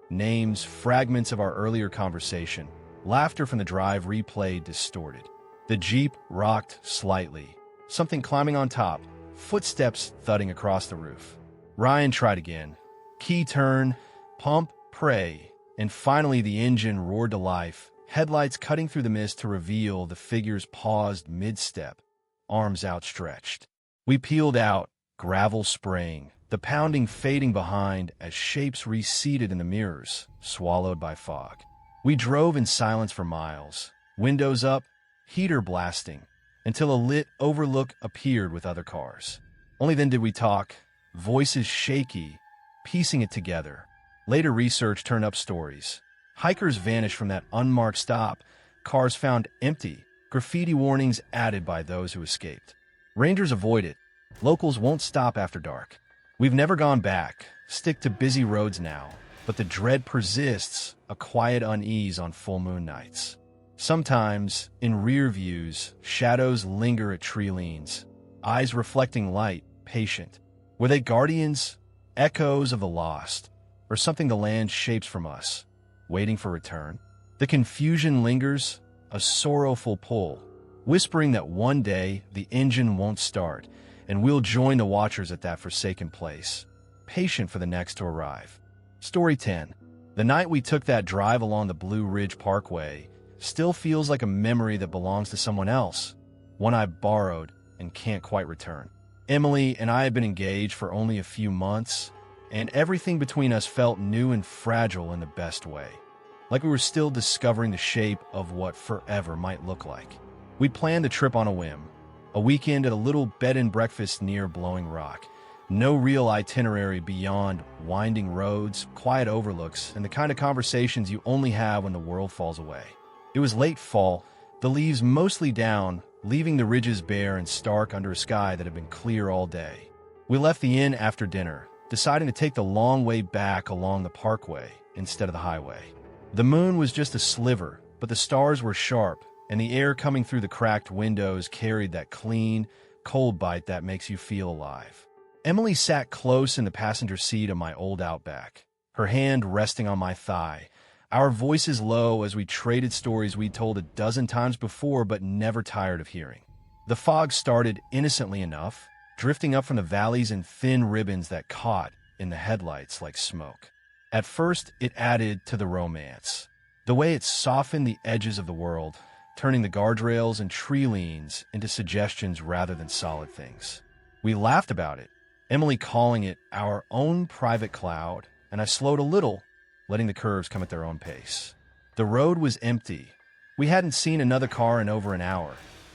Names, fragments of our earlier conversation, laughter from the drive replayed distorted. The Jeep rocked slightly, something climbing on top, footsteps thudding across the roof. Ryan tried again. Key turn, pump, pray, and finally the engine roared to life, headlights cutting through the mist to reveal the figures paused mid-step, arms outstretched. We peeled out, gravel spraying, the pounding fading behind as shapes receded in the mirrors, swallowed by fog. We drove in silence for miles, windows up, heater blasting, until a lit overlook appeared with other cars. Only then did we talk, voices shaky, piecing it together. Later research turned up stories. Hikers vanished from that unmarked stop, cars found empty, graffiti warnings added by those who escaped. Rangers avoid it. Locals won't stop after dark. We've never gone back, stick to busy roads now, but the dread persists, a quiet unease on full moon nights. Sometimes, in rear views, shadows linger at treelines, eyes reflecting light, patient. Were they guardians, echoes of the lost, or something the land shapes from us, waiting for return? The confusion lingers, a sorrowful pull, whispering that one day the engine won't start, and we'll join the watchers at that forsaken place, patient for the next to arrive. Story 10. The night we took that drive along the Blue Ridge Parkway still feels like a memory that belongs to someone else, one I borrowed and can't quite return. Emily and I had been engaged for only a few months, and everything between us felt new and fragile in the best way, like we were still discovering the shape of what forever might look like. We planned the trip on a whim, a weekend at a little bed and breakfast near Blowing Rock. No real itinerary beyond winding roads, quiet overlooks, and the kind of conversations you only have when the world falls away. It was late fall, the leaves mostly down, leaving the ridges bare and stark under a sky that had been clear all day. We left the inn after dinner, deciding to take the long way back along the parkway instead of the highway. The moon was just a sliver, but the stars were sharp, and the air coming through the cracked windows carried that clean, cold bite that makes you feel alive. Emily sat close in the passenger seat of my old Outback, her hand resting on my thigh, our voices low as we traded stories we'd told a dozen times before but never tired of hearing. The fog started innocently enough, drifting up from the valleys in thin ribbons that caught in the headlights like smoke. At first, it added to the romance, the way it softened the edges of the world, turning the guardrails and treelines into suggestions rather than solid things. We laughed about it, Emily calling it our own private cloud, and I slowed a little, letting the curves come at their own pace. The road was empty. We hadn't seen another car in over an hour,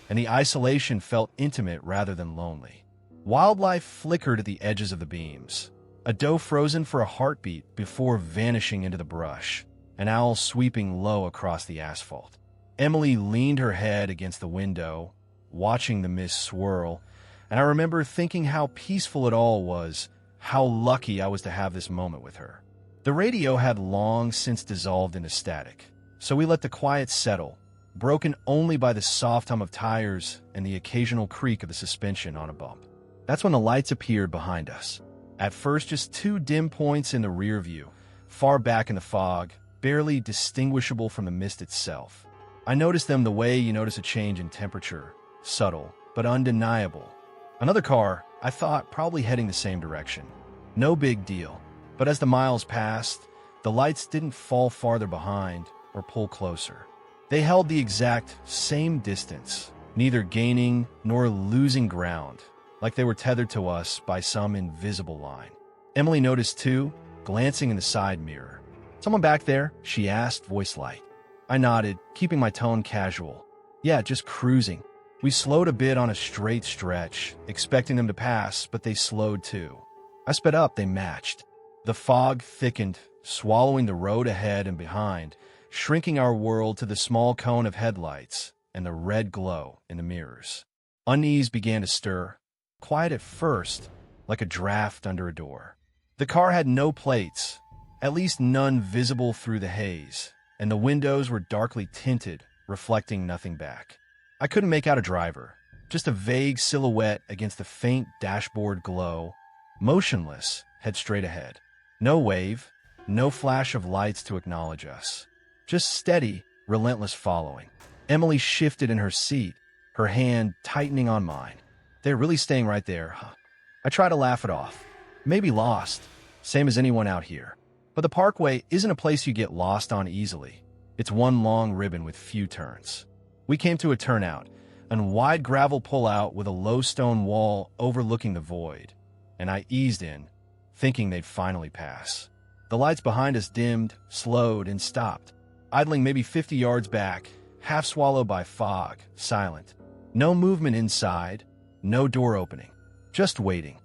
and the isolation felt intimate rather than lonely. Wildlife flickered at the edges of the beams, a doe frozen for a heartbeat before vanishing into the brush, an owl sweeping low across the asphalt. Emily leaned her head against the window, watching the mist swirl, and I remember thinking how peaceful it all was, how lucky I was to have this moment with her. The radio had long since dissolved into static, so we let the quiet settle, broken only by the soft hum of tires and the occasional creak of the suspension on a bump. That's when the lights appeared behind us. At first, just two dim points in the rear view, far back in the fog, barely distinguishable from the mist itself. I noticed them the way you notice a change in temperature, subtle but undeniable. Another car, I thought, probably heading the same direction. No big deal. But as the miles passed, the lights didn't fall farther behind or pull closer. They held the exact same distance, neither gaining nor losing ground, like they were tethered to us by some invisible line. Emily noticed too, glancing in the side mirror. "Someone back there?" she asked, voice light. I nodded, keeping my tone casual. "Yeah, just cruising." We slowed a bit on a straight stretch, expecting them to pass, but they slowed too. I sped up, they matched. The fog thickened, swallowing the road ahead and behind, shrinking our world to the small cone of headlights and the red glow in the mirrors. Unease began to stir, quiet at first, like a draft under a door. The car had no plates, at least none visible through the haze, and the windows were darkly tinted, reflecting nothing back. I couldn't make out a driver, just a vague silhouette against the faint dashboard glow, motionless, head straight ahead. No wave, no flash of lights to acknowledge us. Just steady, relentless following. Emily shifted in her seat, her hand tightening on mine. They're really staying right there, huh? I try to laugh it off. Maybe lost, same as anyone out here. But the Parkway isn't a place you get lost on easily. It's one long ribbon with few turns. We came to a turnout, a wide gravel pullout with a low stone wall overlooking the void, and I eased in, thinking they'd finally pass. The lights behind us dimmed, slowed, and stopped, idling maybe 50 yards back, half swallowed by fog, silent. No movement inside, no door opening. Just waiting.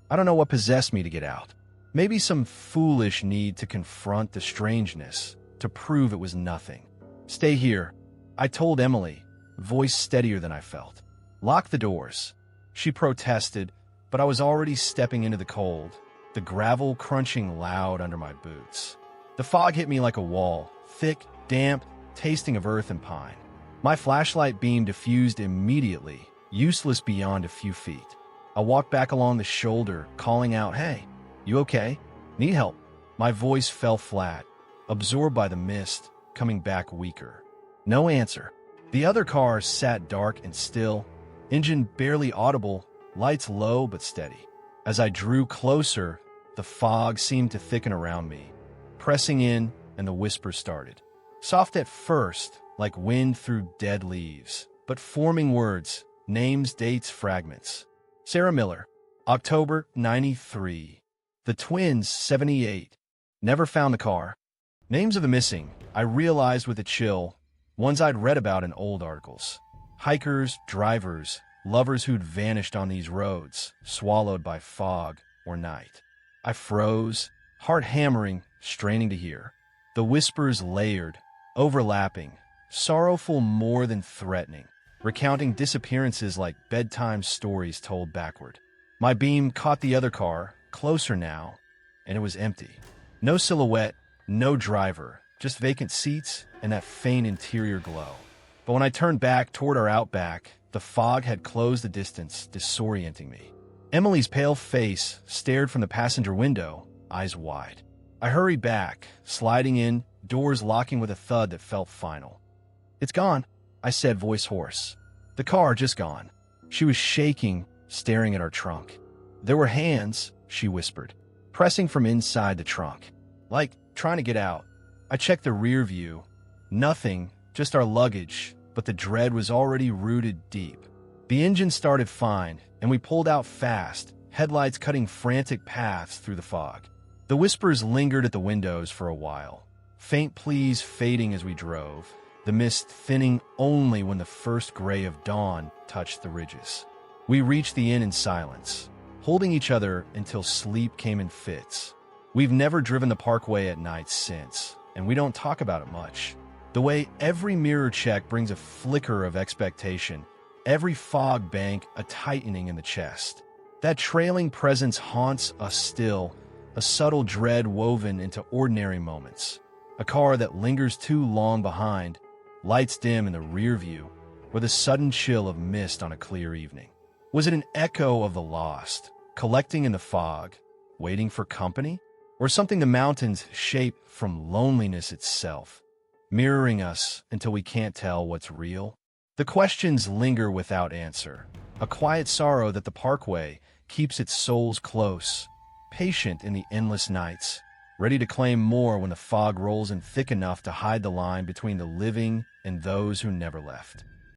I don't know what possessed me to get out. Maybe some foolish need to confront the strangeness, to prove it was nothing. Stay here, I told Emily, voice steadier than I felt. Lock the doors. She protested, but I was already stepping into the cold, the gravel crunching loud under my boots. The fog hit me like a wall, thick, damp, tasting of earth and pine. My flashlight beam diffused immediately, useless beyond a few feet. I walked back along the shoulder, calling out, "Hey, you okay? Need help?" My voice fell flat, absorbed by the mist, coming back weaker. No answer. The other car sat dark and still, engine barely audible, lights low but steady. As I drew closer, the fog seemed to thicken around me, pressing in, and the whispers started. Soft at first, like wind through dead leaves, but forming words, names, dates, fragments. Sarah Miller, October 93. The twins, 78. Never found the car. Names of the missing, I realized with a chill, ones I'd read about in old articles. Hikers, drivers, lovers who'd vanished on these roads, swallowed by fog or night. I froze, heart hammering, straining to hear. The whispers layered, overlapping, sorrowful more than threatening, recounting disappearances like bedtime stories told backward. My beam caught the other car, closer now, and it was empty. No silhouette, no driver, just vacant seats and that faint interior glow. But when I turned back toward our outback, the fog had closed the distance, disorienting me. Emily's pale face stared from the passenger window, eyes wide. I hurried back, sliding in, doors locking with a thud that felt final. "It's gone," I said, voice hoarse. "The car just gone." She was shaking, staring at our trunk. "There were hands," she whispered, pressing from inside the trunk, like trying to get out. I checked the rear view. Nothing, just our luggage, but the dread was already rooted deep. The engine started fine, and we pulled out fast, headlights cutting frantic paths through the fog. The whispers lingered at the windows for a while, faint pleas fading as we drove, the mist thinning only when the first gray of dawn touched the ridges. We reached the inn in silence, holding each other until sleep came in fits. We've never driven the Parkway at night since, and we don't talk about it much. The way every mirror check brings a flicker of expectation, every fog bank a tightening in the chest. That trailing presence haunts us still, a subtle dread woven into ordinary moments. A car that lingers too long behind, lights dim in the rear view, or the sudden chill of mist on a clear evening. Was it an echo of the lost, collecting in the fog, waiting for company? Or something the mountains shape from loneliness itself, mirroring us until we can't tell what's real? The questions linger without answer, a quiet sorrow that the Parkway keeps its souls close, patient in the endless nights, ready to claim more when the fog rolls in thick enough to hide the line between the living and those who never left.